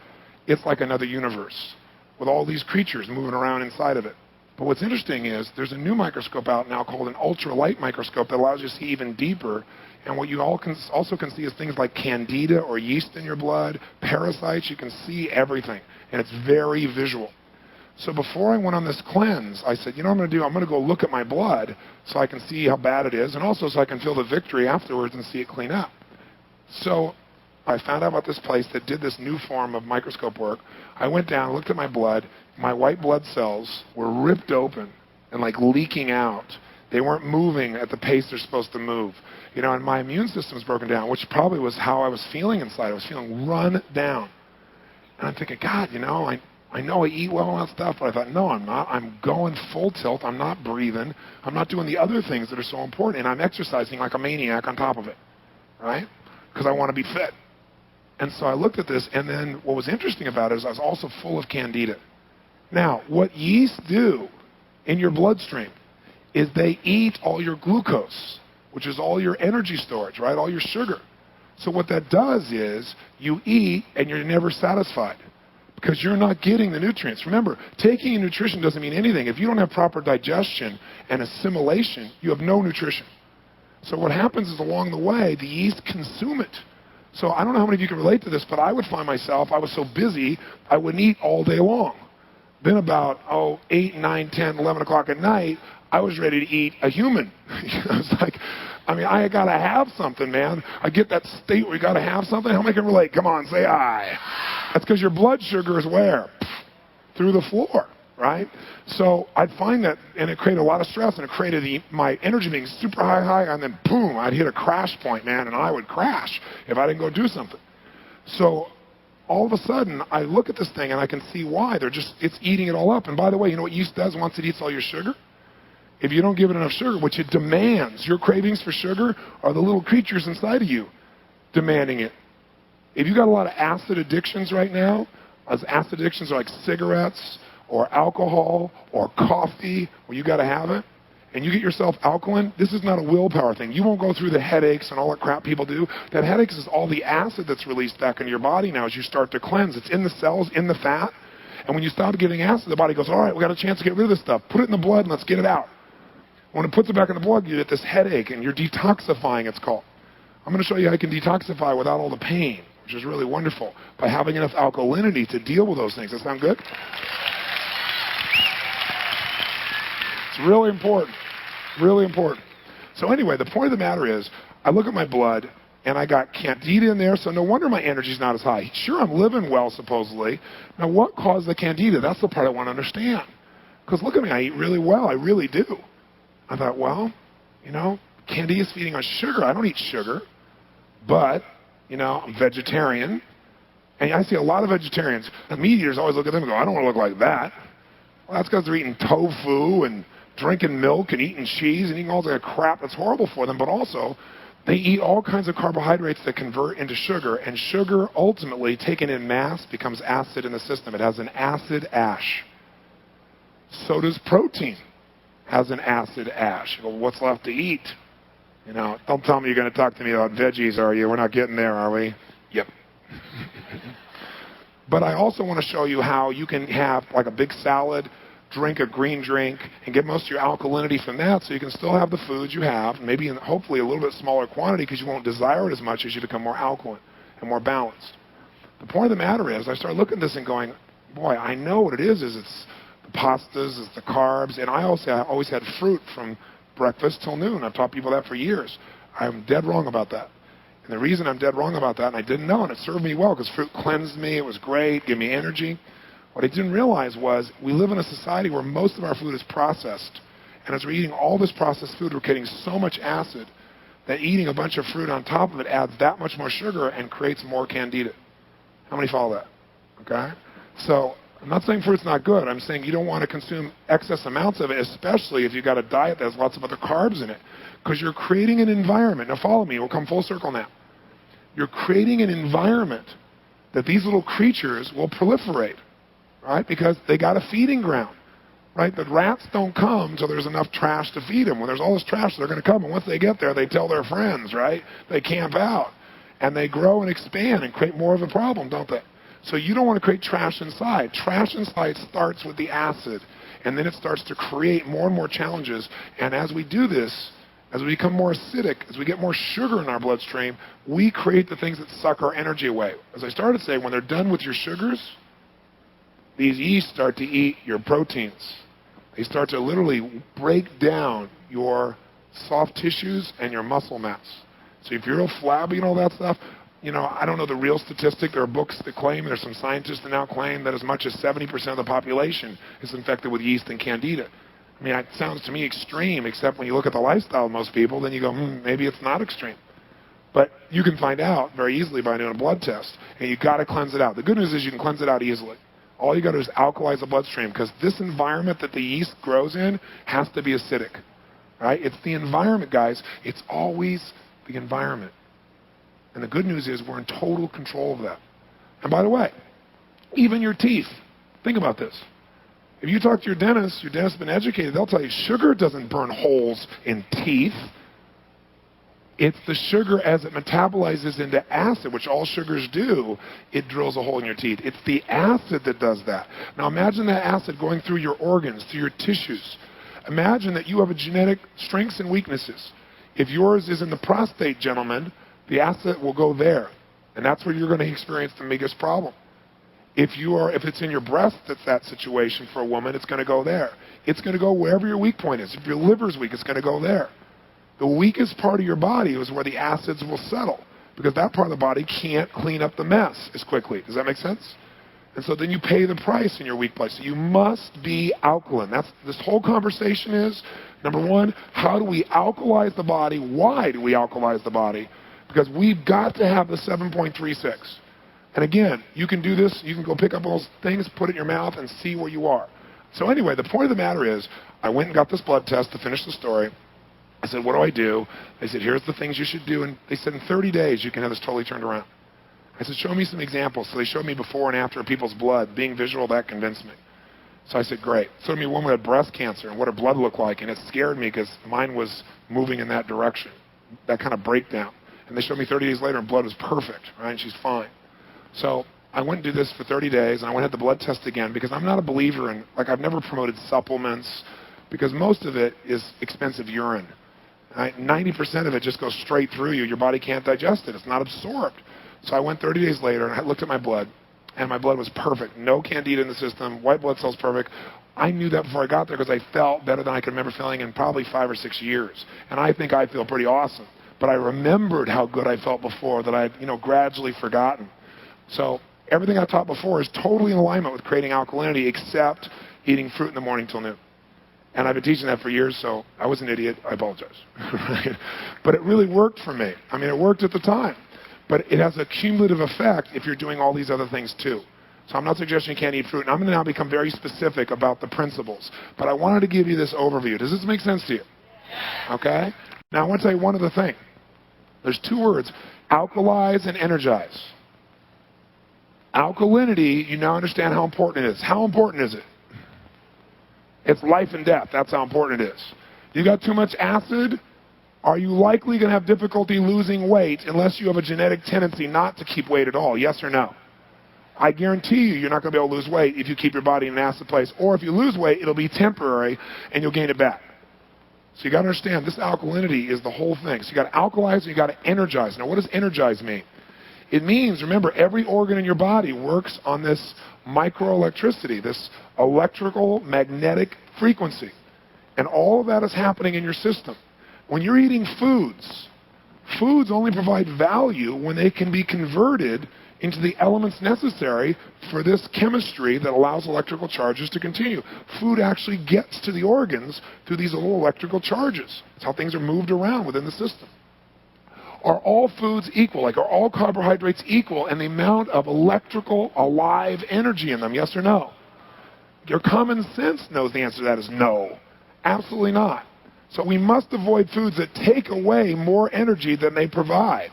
It's like another universe with all these creatures moving around inside of it. But what's interesting is there's a new microscope out now called an ultralight microscope that allows you to see even deeper. And what you also can see is things like candida or yeast in your blood, parasites. You can see everything, and it's very visual. So before I went on this cleanse, I said, what I'm going to do? I'm going to go look at my blood so I can see how bad it is, and also so I can feel the victory afterwards and see it clean up. So I found out about this place that did this new form of microscope work. I went down, looked at my blood. My white blood cells were ripped open and like leaking out. They weren't moving at the pace they're supposed to move. And my immune system's broken down, which probably was how I was feeling inside. I was feeling run down. And I'm thinking, God, I know I eat well and all that stuff, but I thought, no, I'm not. I'm going full tilt. I'm not breathing. I'm not doing the other things that are so important. And I'm exercising like a maniac on top of it, right? Because I want to be fit. And so I looked at this, and then what was interesting about it is I was also full of candida. Now, what yeast do in your bloodstream is they eat all your glucose, which is all your energy storage, right? All your sugar. So what that does is you eat, and you're never satisfied. because you're not getting the nutrients. Remember, taking in nutrition doesn't mean anything. If you don't have proper digestion and assimilation, you have no nutrition. So what happens is along the way, the yeast consume it. So I don't know how many of you can relate to this, but I would find myself, I was so busy, I wouldn't eat all day long. Then about, 8, 9, 10, 11 o'clock at night, I was ready to eat a human. I was like, I got to have something, man. I get that state where you got to have something. How many can relate? Come on, say aye. That's because your blood sugar is where? Through the floor, right? So I'd find that, and it created a lot of stress, and it created my energy being super high, and then boom, I'd hit a crash point, man, and I would crash if I didn't go do something. So all of a sudden, I look at this thing, and I can see why. It's eating it all up. And by the way, you know what yeast does once it eats all your sugar? If you don't give it enough sugar, which it demands, your cravings for sugar are the little creatures inside of you demanding it. If you got a lot of acid addictions right now, as acid addictions are like cigarettes or alcohol or coffee, where you got to have it, and you get yourself alkaline, this is not a willpower thing. You won't go through the headaches and all that crap people do. That headaches is all the acid that's released back into your body now as you start to cleanse. It's in the cells, in the fat, and when you stop getting acid, the body goes, all right, we got a chance to get rid of this stuff. Put it in the blood and let's get it out. When it puts it back in the blood, you get this headache, and you're detoxifying, it's called. I'm going to show you how you can detoxify without all the pain, which is really wonderful, by having enough alkalinity to deal with those things. Does that sound good? It's really important. Really important. So anyway, the point of the matter is, I look at my blood, and I got candida in there, so no wonder my energy's not as high. Sure, I'm living well, supposedly. Now, what caused the candida? That's the part I want to understand. Because look at me, I eat really well. I really do. I thought, well, candida's feeding on sugar. I don't eat sugar. But, I'm vegetarian. And I see a lot of vegetarians. The meat eaters always look at them and go, I don't want to look like that. Well, that's because they're eating tofu and drinking milk and eating cheese and eating all that crap that's horrible for them. But also, they eat all kinds of carbohydrates that convert into sugar. And sugar, ultimately, taken in mass, becomes acid in the system. It has an acid ash. So does protein. Has an acid ash. Well, what's left to eat? Don't tell me you're going to talk to me about veggies, are you? We're not getting there, are we? Yep. But I also want to show you how you can have like a big salad, drink a green drink, and get most of your alkalinity from that, so you can still have the foods you have, maybe in hopefully a little bit smaller quantity, because you won't desire it as much as you become more alkaline and more balanced. The point of the matter is, I started looking at this and going, boy, I know what it is it's the pastas, it's the carbs, and I always had fruit from breakfast till noon. I've taught people that for years. I'm dead wrong about that. And the reason I'm dead wrong about that, and I didn't know, and it served me well, because fruit cleansed me, it was great, gave me energy. What I didn't realize was we live in a society where most of our food is processed. And as we're eating all this processed food, we're getting so much acid that eating a bunch of fruit on top of it adds that much more sugar and creates more candida. How many follow that? Okay? So I'm not saying fruit's not good. I'm saying you don't want to consume excess amounts of it, especially if you've got a diet that has lots of other carbs in it, because you're creating an environment. Now follow me. We'll come full circle now. You're creating an environment that these little creatures will proliferate, right? Because they got a feeding ground, right? The rats don't come until there's enough trash to feed them. When there's all this trash, they're going to come. And once they get there, they tell their friends, right? They camp out. And they grow and expand and create more of a problem, don't they? So you don't want to create trash inside. Trash inside starts with the acid, and then it starts to create more and more challenges. And as we do this, as we become more acidic, as we get more sugar in our bloodstream, we create the things that suck our energy away. As I started saying, when they're done with your sugars, these yeast start to eat your proteins. They start to literally break down your soft tissues and your muscle mass. So if you're real flabby and all that stuff, I don't know the real statistic. There are books that claim, and there's some scientists that now claim that as much as 70% of the population is infected with yeast and candida. I mean, it sounds to me extreme, except when you look at the lifestyle of most people, then you go, maybe it's not extreme. But you can find out very easily by doing a blood test, and you've got to cleanse it out. The good news is you can cleanse it out easily. All you got to do is alkalize the bloodstream, because this environment that the yeast grows in has to be acidic, right? It's the environment, guys. It's always the environment. And the good news is we're in total control of that. And by the way, even your teeth. Think about this. If you talk to your dentist has been educated, they'll tell you sugar doesn't burn holes in teeth. It's the sugar as it metabolizes into acid, which all sugars do, it drills a hole in your teeth. It's the acid that does that. Now imagine that acid going through your organs, through your tissues. Imagine that you have a genetic strengths and weaknesses. If yours is in the prostate, gentlemen, the acid will go there. And that's where you're going to experience the biggest problem. If it's in your breast that's that situation for a woman, it's going to go there. It's going to go wherever your weak point is. If your liver's weak, it's going to go there. The weakest part of your body is where the acids will settle, because that part of the body can't clean up the mess as quickly. Does that make sense? And so then you pay the price in your weak place. So you must be alkaline. This whole conversation is, number one, how do we alkalize the body? Why do we alkalize the body? Because we've got to have the 7.36. And again, you can do this. You can go pick up those things, put it in your mouth, and see where you are. So anyway, the point of the matter is, I went and got this blood test to finish the story. I said, what do I do? They said, here's the things you should do. And they said, in 30 days, you can have this totally turned around. I said, show me some examples. So they showed me before and after people's blood. Being visual, that convinced me. So I said, great. So me a woman had breast cancer and what her blood looked like. And it scared me because mine was moving in that direction, that kind of breakdown. And they showed me 30 days later and blood was perfect, right? And she's fine. So I went and do this for 30 days, and I went and had the blood test again because I'm not a believer in, I've never promoted supplements because most of it is expensive urine. 90% of it just goes straight through you. Your body can't digest it. It's not absorbed. So I went 30 days later, and I looked at my blood, and my blood was perfect. No candida in the system. White blood cells perfect. I knew that before I got there because I felt better than I could remember feeling in probably 5 or 6 years. And I think I feel pretty awesome. But I remembered how good I felt before that I'd gradually forgotten. So everything I taught before is totally in alignment with creating alkalinity except eating fruit in the morning till noon. And I've been teaching that for years, so I was an idiot. I apologize. But it really worked for me. I mean, it worked at the time. But it has a cumulative effect if you're doing all these other things too. So I'm not suggesting you can't eat fruit. And I'm going to now become very specific about the principles. But I wanted to give you this overview. Does this make sense to you? Okay? Now I want to tell you one other thing. There's 2 words, alkalize and energize. Alkalinity, you now understand how important it is. How important is it? It's life and death. That's how important it is. You got too much acid, are you likely going to have difficulty losing weight unless you have a genetic tendency not to keep weight at all? Yes or no? I guarantee you're not going to be able to lose weight if you keep your body in an acid place. Or if you lose weight, it'll be temporary and you'll gain it back. So you got to understand, this alkalinity is the whole thing. So you got to alkalize and you got to energize. Now what does energize mean? It means, remember, every organ in your body works on this microelectricity, this electrical magnetic frequency. And all of that is happening in your system. When you're eating foods, foods only provide value when they can be converted into the elements necessary for this chemistry that allows electrical charges to continue. Food actually gets to the organs through these little electrical charges. That's how things are moved around within the system. Are all foods equal? Like, are all carbohydrates equal in the amount of electrical, alive energy in them? Yes or no? Your common sense knows the answer to that is no. Absolutely not. So we must avoid foods that take away more energy than they provide.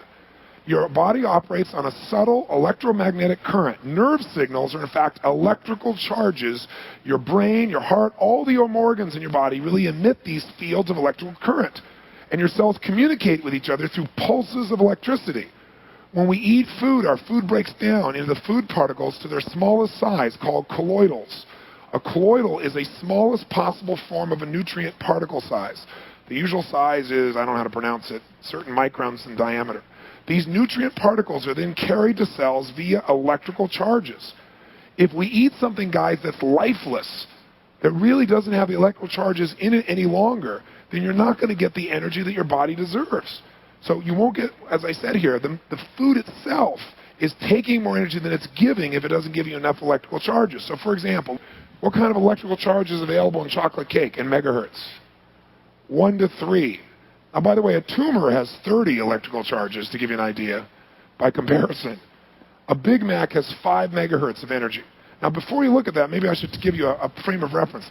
Your body operates on a subtle electromagnetic current. Nerve signals are, in fact, electrical charges. Your brain, your heart, all the organs in your body really emit these fields of electrical current. And your cells communicate with each other through pulses of electricity. When we eat food, our food breaks down into the food particles to their smallest size, called colloidals. A colloidal is the smallest possible form of a nutrient particle size. The usual size is, I don't know how to pronounce it, certain microns in diameter. These nutrient particles are then carried to cells via electrical charges. If we eat something, guys, that's lifeless, that really doesn't have the electrical charges in it any longer, then you're not going to get the energy that your body deserves. So you won't get, as I said here, the food itself is taking more energy than it's giving if it doesn't give you enough electrical charges. So for example, what kind of electrical charge is available in chocolate cake in megahertz? 1 to 3. Now, by the way, a tumor has 30 electrical charges, to give you an idea, by comparison. A Big Mac has 5 megahertz of energy. Now, before you look at that, maybe I should give you a frame of reference.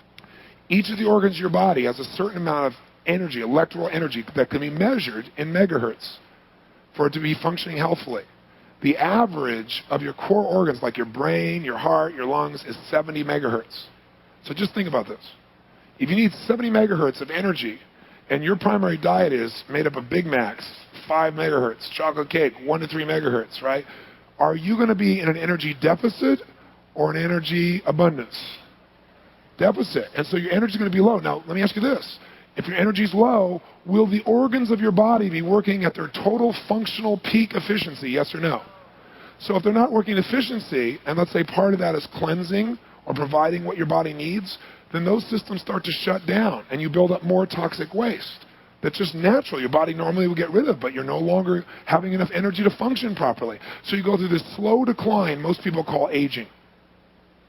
Each of the organs of your body has a certain amount of energy, electrical energy, that can be measured in megahertz for it to be functioning healthfully. The average of your core organs, like your brain, your heart, your lungs, is 70 megahertz. So just think about this. If you need 70 megahertz of energy, and your primary diet is made up of Big Macs, 5 megahertz. Chocolate cake, 1 to 3 megahertz, right? Are you going to be in an energy deficit or an energy abundance? Deficit. And so your energy is going to be low. Now, let me ask you this. If your energy is low, will the organs of your body be working at their total functional peak efficiency, yes or no? So if they're not working efficiency, and let's say part of that is cleansing or providing what your body needs, then those systems start to shut down and you build up more toxic waste. That's just natural. Your body normally will get rid of, but you're no longer having enough energy to function properly. So you go through this slow decline most people call aging.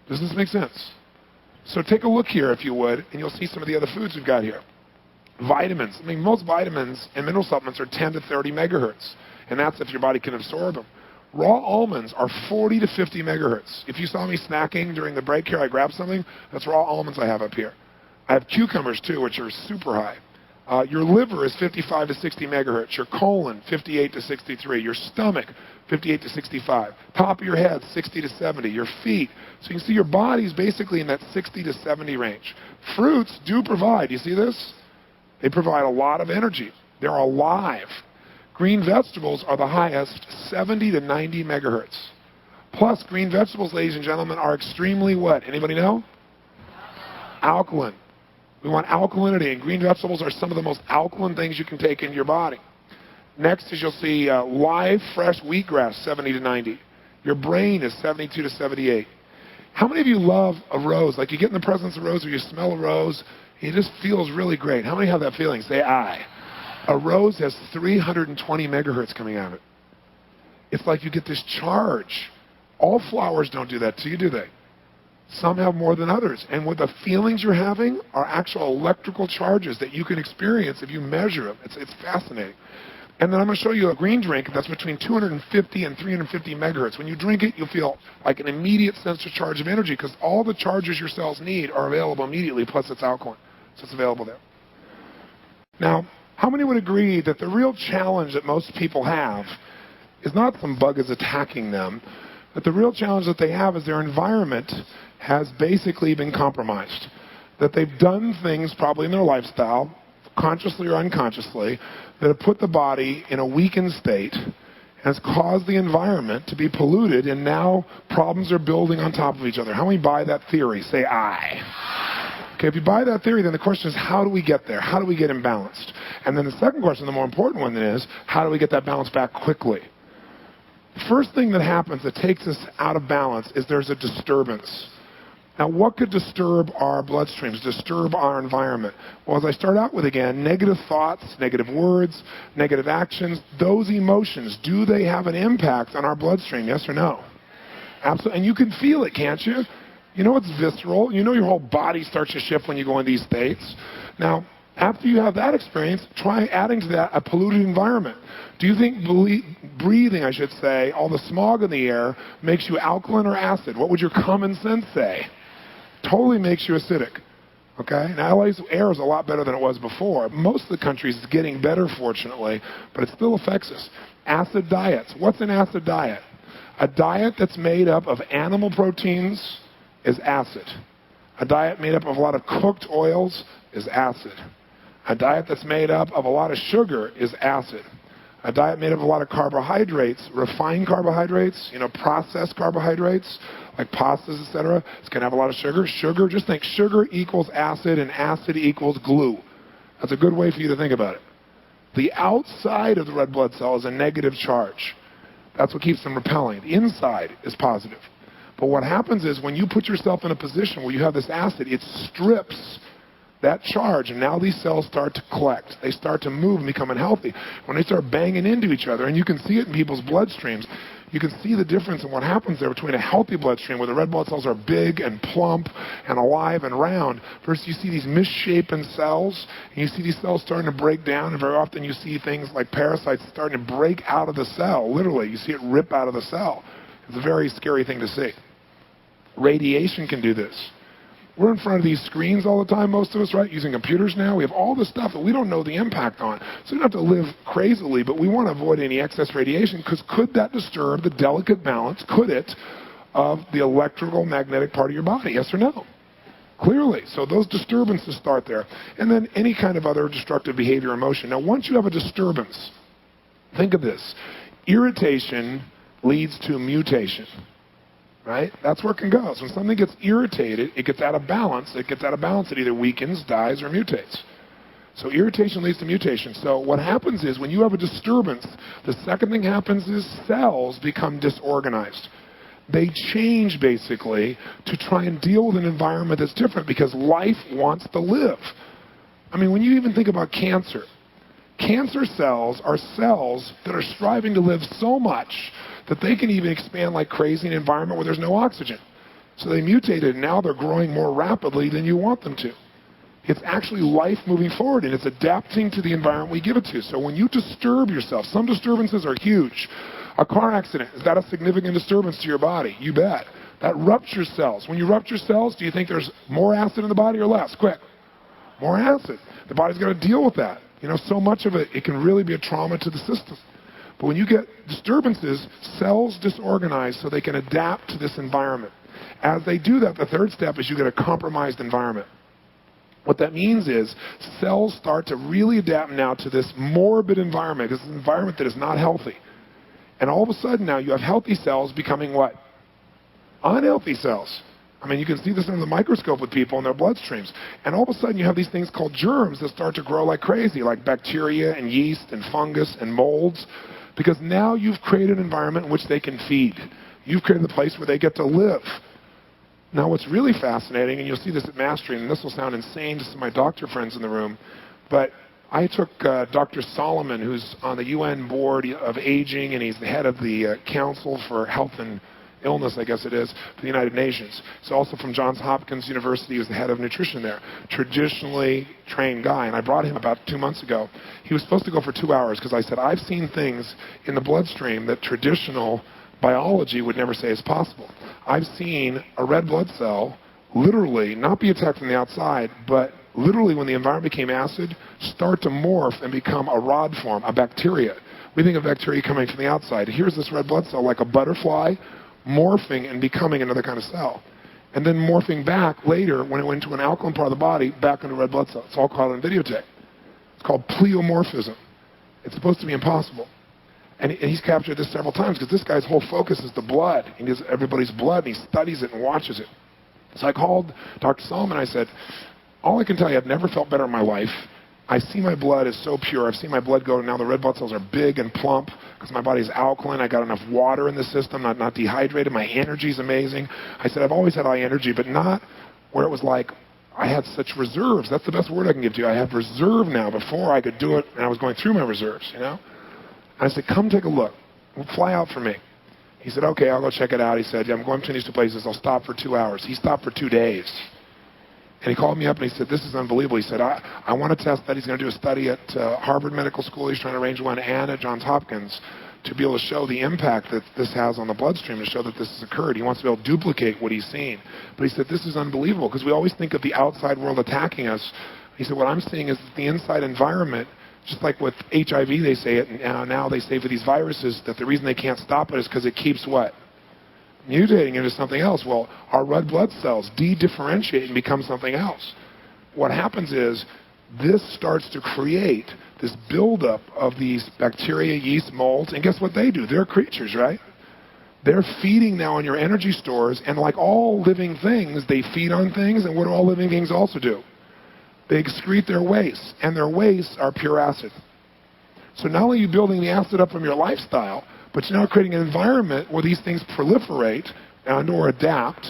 Does this make sense? So take a look here, if you would, and you'll see some of the other foods we've got here. Vitamins. I mean, most vitamins and mineral supplements are 10 to 30 megahertz, and that's if your body can absorb them. Raw almonds are 40 to 50 megahertz. If you saw me snacking during the break here, I grabbed something, that's raw almonds I have up here. I have cucumbers, too, which are super high. Your liver is 55 to 60 megahertz. Your colon, 58 to 63. Your stomach, 58 to 65. Top of your head, 60 to 70. Your feet. So you can see your body's basically in that 60 to 70 range. Fruits do provide. You see this? They provide a lot of energy. They're alive. Green vegetables are the highest, 70 to 90 megahertz. Plus, green vegetables, ladies and gentlemen, are extremely what? Anybody know? Alkaline. We want alkalinity, and green vegetables are some of the most alkaline things you can take into your body. Next is you'll see live, fresh wheatgrass, 70 to 90. Your brain is 72 to 78. How many of you love a rose? Like you get in the presence of a rose or you smell a rose, it just feels really great. How many have that feeling? Say aye. A rose has 320 megahertz coming out of it. It's like you get this charge. All flowers don't do that to you, do they? Some have more than others. And what the feelings you're having are actual electrical charges that you can experience if you measure them. It's fascinating. And then I'm going to show you a green drink that's between 250 and 350 megahertz. When you drink it, you'll feel like an immediate sense of charge of energy because all the charges your cells need are available immediately, plus it's alkaline. So it's available there. Now, how many would agree that the real challenge that most people have is not some bug is attacking them, but the real challenge that they have is their environment has basically been compromised. That they've done things probably in their lifestyle, consciously or unconsciously, that have put the body in a weakened state, has caused the environment to be polluted, and now problems are building on top of each other. How many buy that theory? Say aye. Okay, if you buy that theory, then the question is, how do we get there? How do we get imbalanced? And then the second question, the more important one, then is, how do we get that balance back quickly? The first thing that happens that takes us out of balance is there's a disturbance. Now, what could disturb our bloodstreams, disturb our environment? Well, as I start out with again, negative thoughts, negative words, negative actions, those emotions, do they have an impact on our bloodstream, yes or no? Absolutely. And you can feel it, can't you? You know it's visceral. You know your whole body starts to shift when you go in these states. Now, after you have that experience, try adding to that a polluted environment. Do you think breathing, I should say, all the smog in the air makes you alkaline or acid? What would your common sense say? Totally makes you acidic. Okay? Now, LA's air is a lot better than it was before. Most of the country is getting better, fortunately, but it still affects us. Acid diets. What's an acid diet? A diet that's made up of animal proteins is acid. A diet made up of a lot of cooked oils is acid. A diet that's made up of a lot of sugar is acid. A diet made up of a lot of carbohydrates, refined carbohydrates, processed carbohydrates, like pastas, etc. It's going to have a lot of sugar. Sugar, just think sugar equals acid and acid equals glue. That's a good way for you to think about it. The outside of the red blood cell is a negative charge. That's what keeps them repelling. The inside is positive. But what happens is when you put yourself in a position where you have this acid, it strips that charge, and now these cells start to collect. They start to move and become unhealthy. When they start banging into each other, and you can see it in people's bloodstreams, you can see the difference in what happens there between a healthy bloodstream where the red blood cells are big and plump and alive and round versus you see these misshapen cells, and you see these cells starting to break down, and very often you see things like parasites starting to break out of the cell. Literally, you see it rip out of the cell. It's a very scary thing to see. Radiation can do this. We're in front of these screens all the time, most of us, right? Using computers now. We have all this stuff that we don't know the impact on. So we don't have to live crazily, but we want to avoid any excess radiation because could that disturb the delicate balance, could it, of the electrical magnetic part of your body? Yes or no? Clearly. So those disturbances start there. And then any kind of other destructive behavior or emotion. Now, once you have a disturbance, Think of this. Irritation leads to mutation, right? That's where it can go. So when something gets irritated, it gets out of balance. It gets out of balance. It either weakens, dies, or mutates. So irritation leads to mutation. So what happens is when you have a disturbance, the second thing happens is cells become disorganized. They change, basically, to try and deal with an environment that's different because life wants to live. I mean, when you even think about cancer cells are cells that are striving to live so much that they can even expand like crazy in an environment where there's no oxygen. So they mutated, and now they're growing more rapidly than you want them to. It's actually life moving forward, and it's adapting to the environment we give it to. So when you disturb yourself, some disturbances are huge. A car accident, is that a significant disturbance to your body? You bet. That ruptures cells. When you rupture cells, do you think there's more acid in the body or less? Quick. More acid. The body's got to deal with that. You know, so much of it can really be a trauma to the system. But when you get disturbances, cells disorganize so they can adapt to this environment. As they do that, the third step is you get a compromised environment. What that means is cells start to really adapt now to this morbid environment, this environment that is not healthy. And all of a sudden now you have healthy cells becoming what? Unhealthy cells. I mean, you can see this under the microscope with people in their bloodstreams. And all of a sudden you have these things called germs that start to grow like crazy, like bacteria and yeast and fungus and molds, because now you've created an environment in which they can feed. You've created a place where they get to live. Now, what's really fascinating, and you'll see this at Mastery, and this will sound insane to some of my doctor friends in the room, but I took Dr. Solomon, who's on the UN board of aging, and he's the head of the Council for Health and Illness, I guess it is, for the United Nations. He's also from Johns Hopkins University. He was the head of nutrition there. Traditionally trained guy, and I brought him about 2 months ago. He was supposed to go for 2 hours because I said, I've seen things in the bloodstream that traditional biology would never say is possible. I've seen a red blood cell literally not be attacked from the outside, but literally when the environment became acid, start to morph and become a rod form, a bacteria. We think of bacteria coming from the outside. Here's this red blood cell like a butterfly morphing and becoming another kind of cell. And then morphing back later when it went to an alkaline part of the body back into a red blood cell. It's all called on videotape. It's called pleomorphism. It's supposed to be impossible. And he's captured this several times because this guy's whole focus is the blood. He does everybody's blood, and he studies it and watches it. So I called Dr. Solomon. I said, all I can tell you, I've never felt better in my life. I see my blood is so pure. I've seen my blood go, and now the red blood cells are big and plump because my body's alkaline. I got enough water in the system, not dehydrated. My energy's amazing. I said, I've always had high energy, but not where it was like I had such reserves. That's the best word I can give to you. I have reserve now. Before I could do it, and I was going through my reserves, you know? I said, come take a look. Fly out for me. He said, okay, I'll go check it out. He said, yeah, I'm going between these two places. I'll stop for 2 hours. He stopped for 2 days. And he called me up and he said, this is unbelievable. He said, I want to test that. He's going to do a study at Harvard Medical School. He's trying to arrange one, and at Johns Hopkins, to be able to show the impact that this has on the bloodstream, to show that this has occurred. He wants to be able to duplicate what he's seen. But he said, this is unbelievable because we always think of the outside world attacking us. He said, what I'm seeing is the inside environment. Just like with HIV, they say it, and now they say for these viruses that the reason they can't stop it is because it keeps what? Mutating into something else. Well, our red blood cells de-differentiate and become something else. What happens is this starts to create this buildup of these bacteria, yeast, molds, and guess what they do? They're creatures, right? They're feeding now on your energy stores, and like all living things, they feed on things, and what do all living things also do? They excrete their wastes, and their wastes are pure acid. So not only are you building the acid up from your lifestyle, but you're now creating an environment where these things proliferate and or adapt.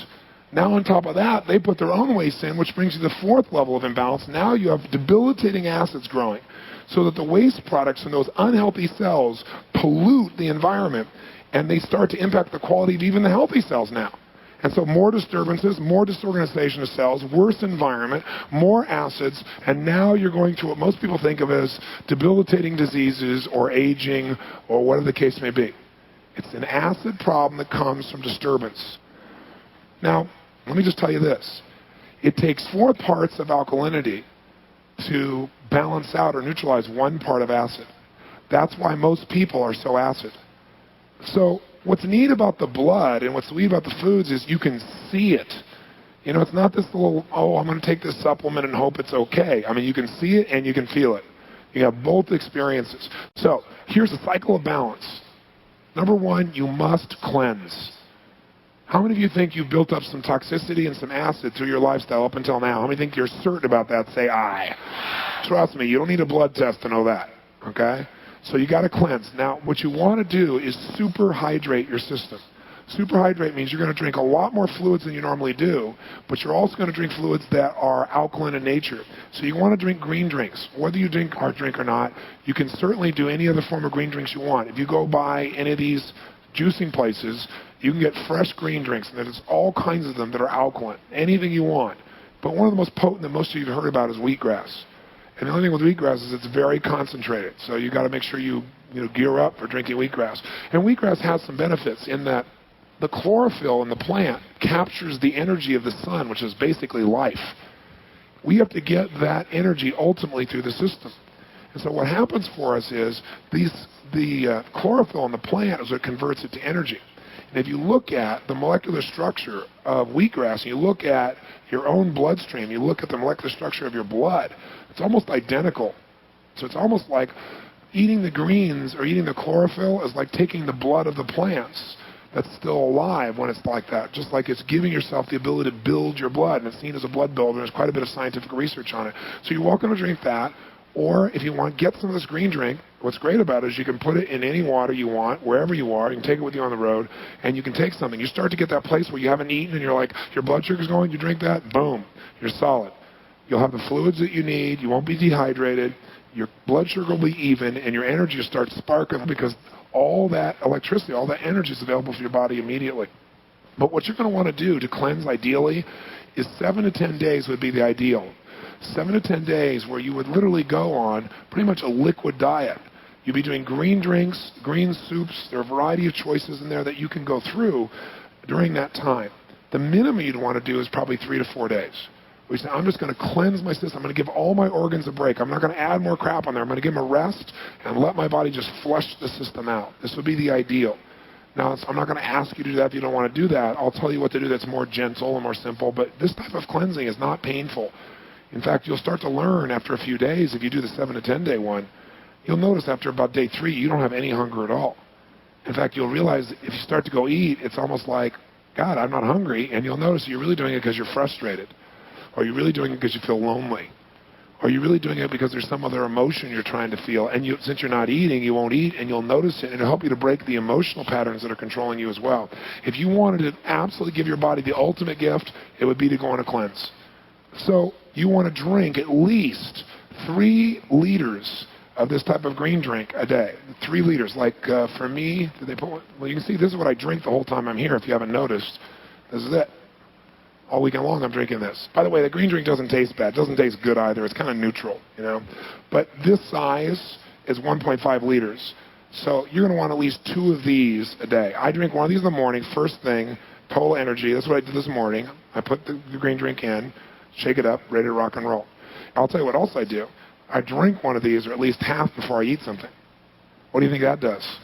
Now on top of that, they put their own waste in, which brings you to the fourth level of imbalance. Now you have debilitating acids growing, so that the waste products from those unhealthy cells pollute the environment, and they start to impact the quality of even the healthy cells now. And so more disturbances, more disorganization of cells, worse environment, more acids, and now you're going to what most people think of as debilitating diseases or aging or whatever the case may be. It's an acid problem that comes from disturbance. Now, let me just tell you this. It takes 4 parts of alkalinity to balance out or neutralize 1 part of acid. That's why most people are so acid. So what's neat about the blood and what's neat about the foods is you can see it. You know, it's not this little, oh, I'm going to take this supplement and hope it's okay. I mean, you can see it and you can feel it. You have both experiences. So Here's a cycle of balance. Number one, you must cleanse. How many of you think you've built up some toxicity and some acid through your lifestyle up until now? How many think you're certain about that? Say aye. Trust me, you don't need a blood test to know that, okay? So you got to cleanse. Now, what you want to do is superhydrate your system. Superhydrate means you're going to drink a lot more fluids than you normally do, but you're also going to drink fluids that are alkaline in nature. So you want to drink green drinks. Whether you drink hard drink or not, you can certainly do any other form of green drinks you want. If you go by any of these juicing places, you can get fresh green drinks, and there's all kinds of them that are alkaline, anything you want. But one of the most potent that most of you have heard about is wheatgrass. And the only thing with wheatgrass is it's very concentrated, so you got to make sure you gear up for drinking wheatgrass. And wheatgrass has some benefits in that the chlorophyll in the plant captures the energy of the sun, which is basically life. We have to get that energy ultimately through the system. And so what happens for us is the chlorophyll in the plant is what converts it to energy. And if you look at the molecular structure of wheatgrass, and you look at your own bloodstream, you look at the molecular structure of your blood, it's almost identical. So it's almost like eating the greens or eating the chlorophyll is like taking the blood of the plants that's still alive when it's like that. Just like it's giving yourself the ability to build your blood, and it's seen as a blood builder. There's quite a bit of scientific research on it. So you're welcome to drink that, or if you want, get some of this green drink. What's great about it is you can put it in any water you want, wherever you are. You can take it with you on the road, and you can take something. You start to get that place where you haven't eaten, and you're like, your blood sugar's going, you drink that, boom, you're solid. You'll have the fluids that you need, you won't be dehydrated, your blood sugar will be even, and your energy will start sparking because all that electricity, all that energy is available for your body immediately. But what you're going to want to do to cleanse ideally is 7 to 10 days would be the ideal. 7 to 10 days where you would literally go on pretty much a liquid diet. You'd be doing green drinks, green soups. There are a variety of choices in there that you can go through during that time. The minimum you'd want to do is probably 3 to 4 days. We say, I'm just going to cleanse my system. I'm going to give all my organs a break. I'm not going to add more crap on there. I'm going to give them a rest and let my body just flush the system out. This would be the ideal. Now, I'm not going to ask you to do that if you don't want to do that. I'll tell you what to do that's more gentle and more simple. But this type of cleansing is not painful. In fact, you'll start to learn after a few days, if you do the 7 to 10 day one, you'll notice after about day 3, you don't have any hunger at all. In fact, you'll realize if you start to go eat, it's almost like, God, I'm not hungry. And you'll notice you're really doing it because you're frustrated. Or you're really doing it because you feel lonely. Or you're really doing it because there's some other emotion you're trying to feel. And since you're not eating, you won't eat, and you'll notice it, and it'll help you to break the emotional patterns that are controlling you as well. If you wanted to absolutely give your body the ultimate gift, it would be to go on a cleanse. So you want to drink at least 3 liters of this type of green drink a day. 3 liters. Like for me, did they put one? Well, you can see this is what I drink the whole time I'm here, if you haven't noticed. This is it. All weekend long I'm drinking this. By the way, the green drink doesn't taste bad. It doesn't taste good either. It's kind of neutral, But this size is 1.5 liters. So you're going to want at least 2 of these a day. I drink one of these in the morning, first thing, total energy. That's what I did this morning. I put the green drink in, shake it up, ready to rock and roll. I'll tell you what else I do. I drink one of these, or at least half, before I eat something. What do you think that does?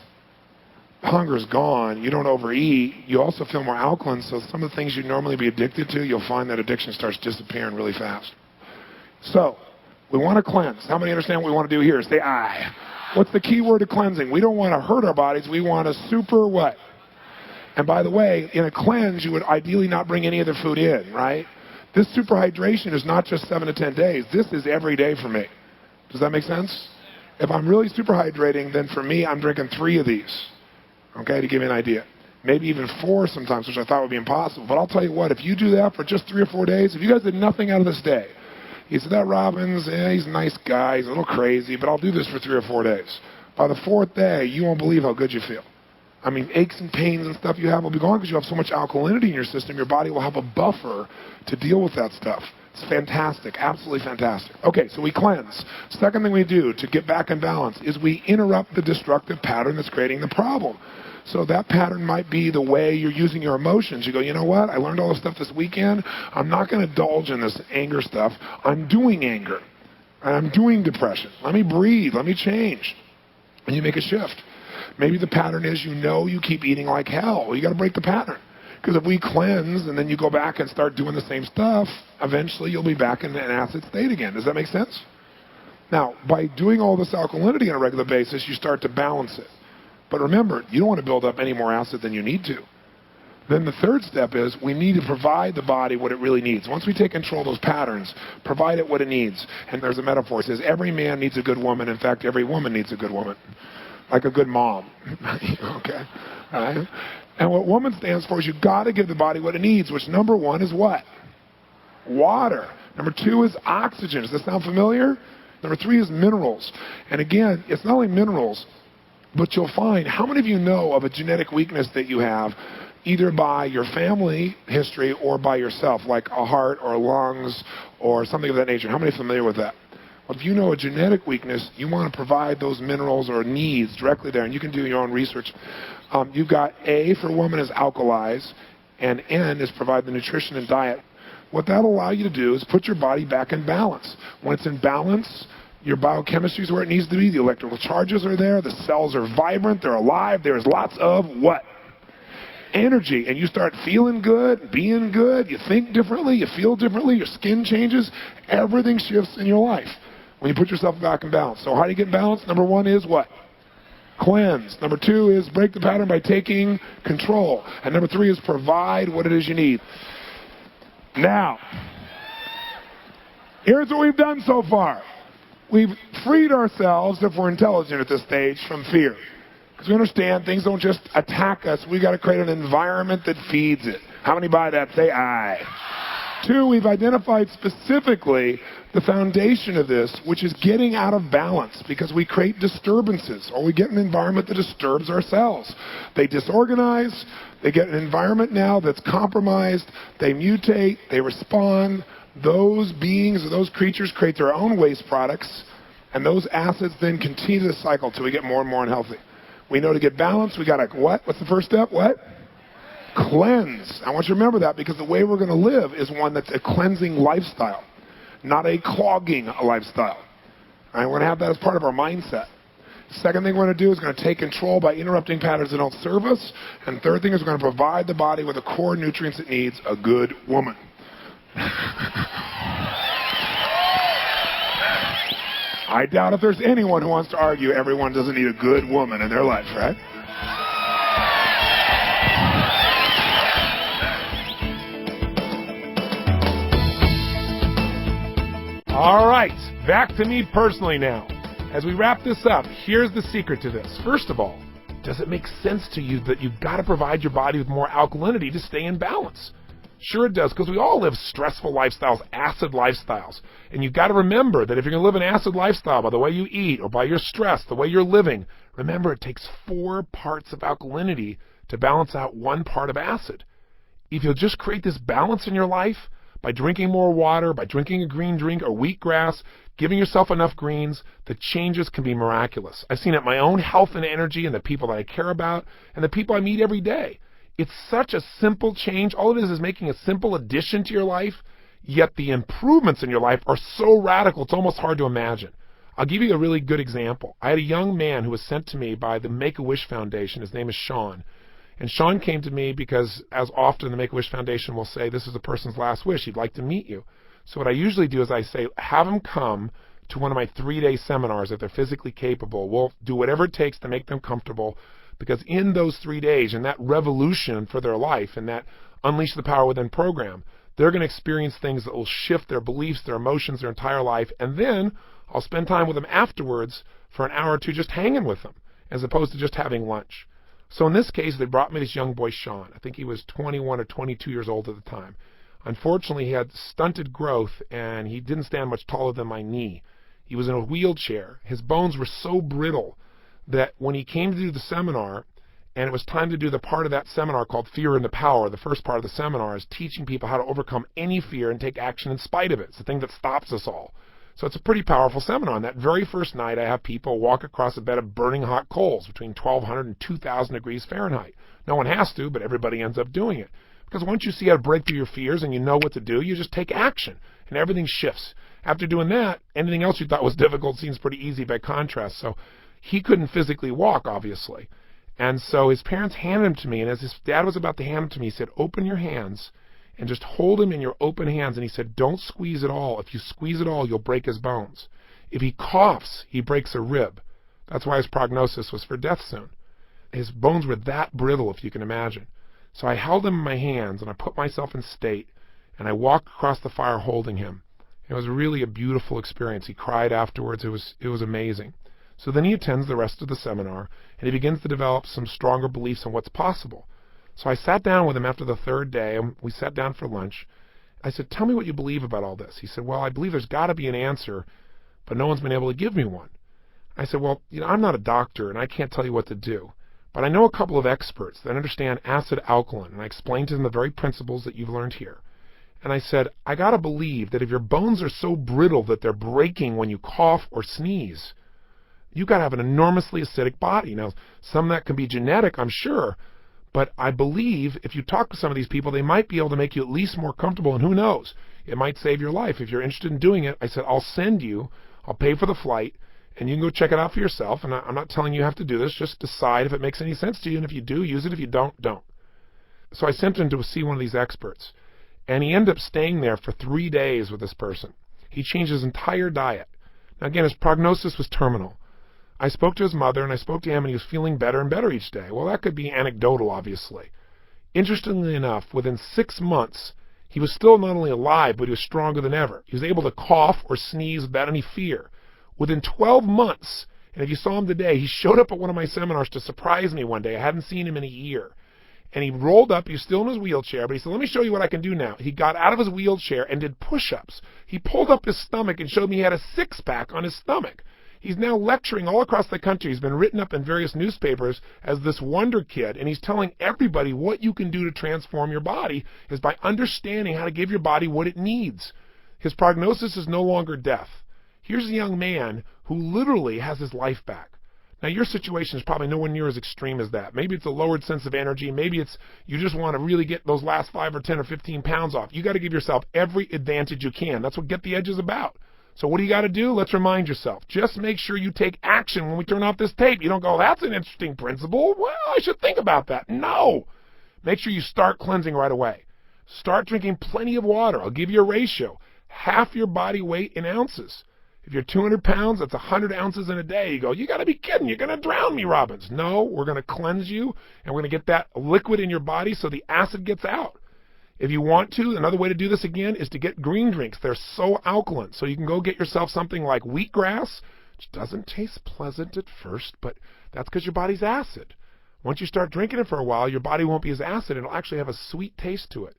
Hunger is gone. You don't overeat. You also feel more alkaline, so some of the things you'd normally be addicted to, you'll find that addiction starts disappearing really fast. So, we want to cleanse. How many understand what we want to do here? Say aye. What's the key word to cleansing? We don't want to hurt our bodies. We want to super what? And by the way, in a cleanse, you would ideally not bring any other food in, right? This superhydration is not just 7 to 10 days. This is every day for me. Does that make sense? If I'm really superhydrating, then for me, I'm drinking 3 of these. Okay, to give you an idea. Maybe even 4 sometimes, which I thought would be impossible. But I'll tell you what, if you do that for just 3 or 4 days, if you guys did nothing out of this day, you said, that Robbins, he's a nice guy, he's a little crazy, but I'll do this for 3 or 4 days. By the 4th day, you won't believe how good you feel. I mean, aches and pains and stuff you have will be gone because you have so much alkalinity in your system, your body will have a buffer to deal with that stuff. It's fantastic, absolutely fantastic. Okay, so we cleanse. Second thing we do to get back in balance is we interrupt the destructive pattern that's creating the problem. So that pattern might be the way you're using your emotions. You go, you know what? I learned all this stuff this weekend. I'm not going to indulge in this anger stuff. I'm doing anger. And I'm doing depression. Let me breathe. Let me change. And you make a shift. Maybe the pattern is you keep eating like hell. Well, you got to break the pattern. Because if we cleanse and then you go back and start doing the same stuff, eventually you'll be back in an acid state again. Does that make sense? Now, by doing all this alkalinity on a regular basis, you start to balance it. But remember, you don't want to build up any more acid than you need to. Then the third step is we need to provide the body what it really needs. Once we take control of those patterns, provide it what it needs. And there's a metaphor. It says every man needs a good woman. In fact, every woman needs a good woman. Like a good mom. Okay? All right? And what woman stands for is you've got to give the body what it needs, which number one is what? Water. Number two is oxygen. Does that sound familiar? Number three is minerals. And again, it's not only minerals, but you'll find, how many of you know of a genetic weakness that you have, either by your family history or by yourself, like a heart or lungs or something of that nature? How many are familiar with that? Well, if you know a genetic weakness, you want to provide those minerals or needs directly there, and you can do your own research. You've got A for woman is alkalize, and N is provide the nutrition and diet. What that'll allow you to do is put your body back in balance. When it's in balance, your biochemistry is where it needs to be. The electrical charges are there. The cells are vibrant. They're alive. There's lots of what? Energy. And you start feeling good, being good. You think differently. You feel differently. Your skin changes. Everything shifts in your life when you put yourself back in balance. So how do you get in balance? Number one is what? Cleanse. Number two is break the pattern by taking control. And number three is provide what it is you need. Now, here's what we've done so far. We've freed ourselves, if we're intelligent at this stage, from fear. Because we understand things don't just attack us. We've got to create an environment that feeds it. How many buy that? Say aye. Two, we've identified specifically the foundation of this, which is getting out of balance, because we create disturbances, or we get an environment that disturbs our cells. They disorganize. They get an environment now that's compromised. They mutate. They respond. Those beings or those creatures create their own waste products, and those acids then continue the cycle till we get more and more unhealthy. We know to get balanced, we got to what? What's the first step? What? Cleanse. I want you to remember that, because the way we're going to live is one that's a cleansing lifestyle, not a clogging lifestyle. All right, we're going to have that as part of our mindset. Second thing we're going to do is going to take control by interrupting patterns that don't serve us. And third thing is we're going to provide the body with the core nutrients it needs, a good woman. I doubt if there's anyone who wants to argue everyone doesn't need a good woman in their life, right? All right, back to me personally now. As we wrap this up, here's the secret to this. First of all, does it make sense to you that you've got to provide your body with more alkalinity to stay in balance? Sure it does, because we all live stressful lifestyles, acid lifestyles. And you've got to remember that if you're going to live an acid lifestyle by the way you eat or by your stress, the way you're living, remember it takes 4 parts of alkalinity to balance out 1 part of acid. If you'll just create this balance in your life by drinking more water, by drinking a green drink or wheatgrass, giving yourself enough greens, the changes can be miraculous. I've seen it in my own health and energy and the people that I care about and the people I meet every day. It's such a simple change. All it is making a simple addition to your life, yet the improvements in your life are so radical it's almost hard to imagine. I'll give you a really good example. I had a young man who was sent to me by the Make-A-Wish Foundation. His name is Sean. And Sean came to me because, as often the Make-A-Wish Foundation will say, this is a person's last wish. He'd like to meet you. So what I usually do is I say, have him come to one of my 3-day seminars if they're physically capable. We'll do whatever it takes to make them comfortable, because in those 3 days, in that revolution for their life, and that Unleash the Power Within program, they're going to experience things that will shift their beliefs, their emotions, their entire life. And then I'll spend time with them afterwards for an hour or two just hanging with them, as opposed to just having lunch. So in this case, they brought me this young boy, Sean. I think he was 21 or 22 years old at the time. Unfortunately, he had stunted growth, and he didn't stand much taller than my knee. He was in a wheelchair. His bones were so brittle that when he came to do the seminar, and it was time to do the part of that seminar called Fear and the Power, the first part of the seminar is teaching people how to overcome any fear and take action in spite of it. It's the thing that stops us all. So it's a pretty powerful seminar. On that very first night, I have people walk across a bed of burning hot coals between 1,200 and 2,000 degrees Fahrenheit. No one has to, but everybody ends up doing it. Because once you see how to break through your fears and you know what to do, you just take action, and everything shifts. After doing that, anything else you thought was difficult seems pretty easy by contrast. So he couldn't physically walk, obviously. And so his parents handed him to me, and as his dad was about to hand him to me, he said, open your hands and just hold him in your open hands. And he said, don't squeeze at all. If you squeeze at all, you'll break his bones. If he coughs, he breaks a rib. That's why his prognosis was for death soon. His bones were that brittle, if you can imagine. So I held him in my hands, and I put myself in state, and I walked across the fire holding him. It was really a beautiful experience. He cried afterwards. It was amazing. So then he attends the rest of the seminar, and he begins to develop some stronger beliefs on what's possible. So I sat down with him after the third day, and we sat down for lunch. I said, tell me what you believe about all this. He said, well, I believe there's got to be an answer, but no one's been able to give me one. I said, well, I'm not a doctor, and I can't tell you what to do. But I know a couple of experts that understand acid-alkaline, and I explained to them the very principles that you've learned here. And I said, I got to believe that if your bones are so brittle that they're breaking when you cough or sneeze, you got to have an enormously acidic body. Now, some of that can be genetic, I'm sure, but I believe if you talk to some of these people, they might be able to make you at least more comfortable, and who knows, it might save your life. If you're interested in doing it, I said, I'll pay for the flight, and you can go check it out for yourself, and I'm not telling you have to do this, just decide if it makes any sense to you, and if you do, use it, if you don't, don't. So I sent him to see one of these experts, and he ended up staying there for 3 days with this person. He changed his entire diet. Now again, his prognosis was terminal. I spoke to his mother, and I spoke to him, and he was feeling better and better each day. Well, that could be anecdotal, obviously. Interestingly enough, within 6 months, he was still not only alive, but he was stronger than ever. He was able to cough or sneeze without any fear. Within 12 months, and if you saw him today, he showed up at one of my seminars to surprise me one day. I hadn't seen him in a year. And he rolled up, he was still in his wheelchair, but he said, let me show you what I can do now. He got out of his wheelchair and did push-ups. He pulled up his stomach and showed me he had a six-pack on his stomach. He's now lecturing all across the country. He's been written up in various newspapers as this wonder kid, and he's telling everybody what you can do to transform your body is by understanding how to give your body what it needs. His prognosis is no longer death. Here's a young man who literally has his life back. Now, your situation is probably nowhere near as extreme as that. Maybe it's a lowered sense of energy. Maybe it's you just want to really get those last 5 or 10 or 15 pounds off. You got to give yourself every advantage you can. That's what Get the Edge is about. So what do you got to do? Let's remind yourself. Just make sure you take action when we turn off this tape. You don't go, that's an interesting principle. Well, I should think about that. No. Make sure you start cleansing right away. Start drinking plenty of water. I'll give you a ratio. Half your body weight in ounces. If you're 200 pounds, that's 100 ounces in a day. You go, you got to be kidding. You're going to drown me, Robbins. No, we're going to cleanse you, and we're going to get that liquid in your body so the acid gets out. If you want to, another way to do this again is to get green drinks. They're so alkaline. So you can go get yourself something like wheatgrass, which doesn't taste pleasant at first, but that's because your body's acid. Once you start drinking it for a while, your body won't be as acid. It'll actually have a sweet taste to it.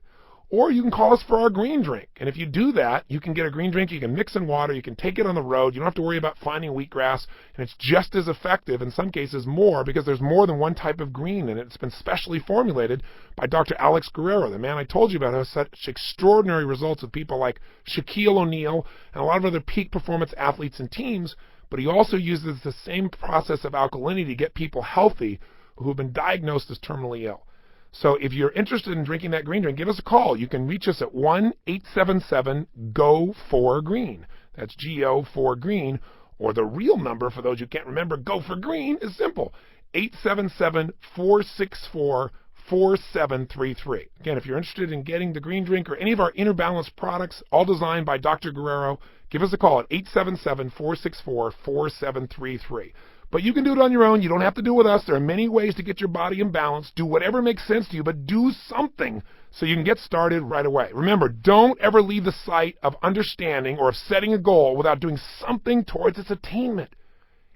Or you can call us for our green drink. And if you do that, you can get a green drink, you can mix in water, you can take it on the road, you don't have to worry about finding wheatgrass, and it's just as effective, in some cases more, because there's more than one type of green in it. It's been specially formulated by Dr. Alex Guerrero, the man I told you about who has such extraordinary results with people like Shaquille O'Neal and a lot of other peak performance athletes and teams, but he also uses the same process of alkalinity to get people healthy who have been diagnosed as terminally ill. So if you're interested in drinking that green drink, give us a call. You can reach us at 1-877-GO-4-GREEN. That's GO4-GREEN. Or the real number, for those who can't remember, Go for Green, is simple. 877-464-4733. Again, if you're interested in getting the green drink or any of our Inner Balance products, all designed by Dr. Guerrero, give us a call at 877-464-4733. But you can do it on your own. You don't have to do it with us. There are many ways to get your body in balance. Do whatever makes sense to you, but do something so you can get started right away. Remember, don't ever leave the sight of understanding or of setting a goal without doing something towards its attainment.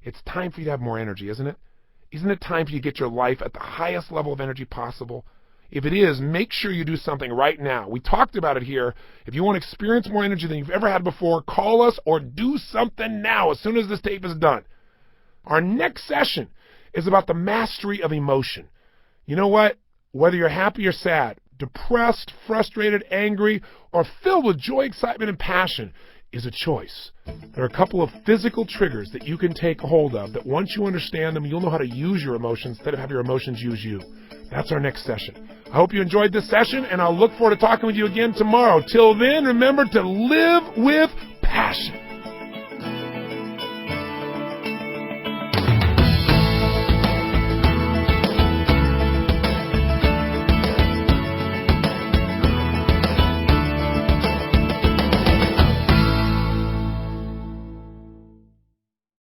It's time for you to have more energy, isn't it? Isn't it time for you to get your life at the highest level of energy possible? If it is, make sure you do something right now. We talked about it here. If you want to experience more energy than you've ever had before, call us or do something now as soon as this tape is done. Our next session is about the mastery of emotion. You know what? Whether you're happy or sad, depressed, frustrated, angry, or filled with joy, excitement, and passion is a choice. There are a couple of physical triggers that you can take hold of that once you understand them, you'll know how to use your emotions instead of have your emotions use you. That's our next session. I hope you enjoyed this session, and I'll look forward to talking with you again tomorrow. Till then, remember to live with passion.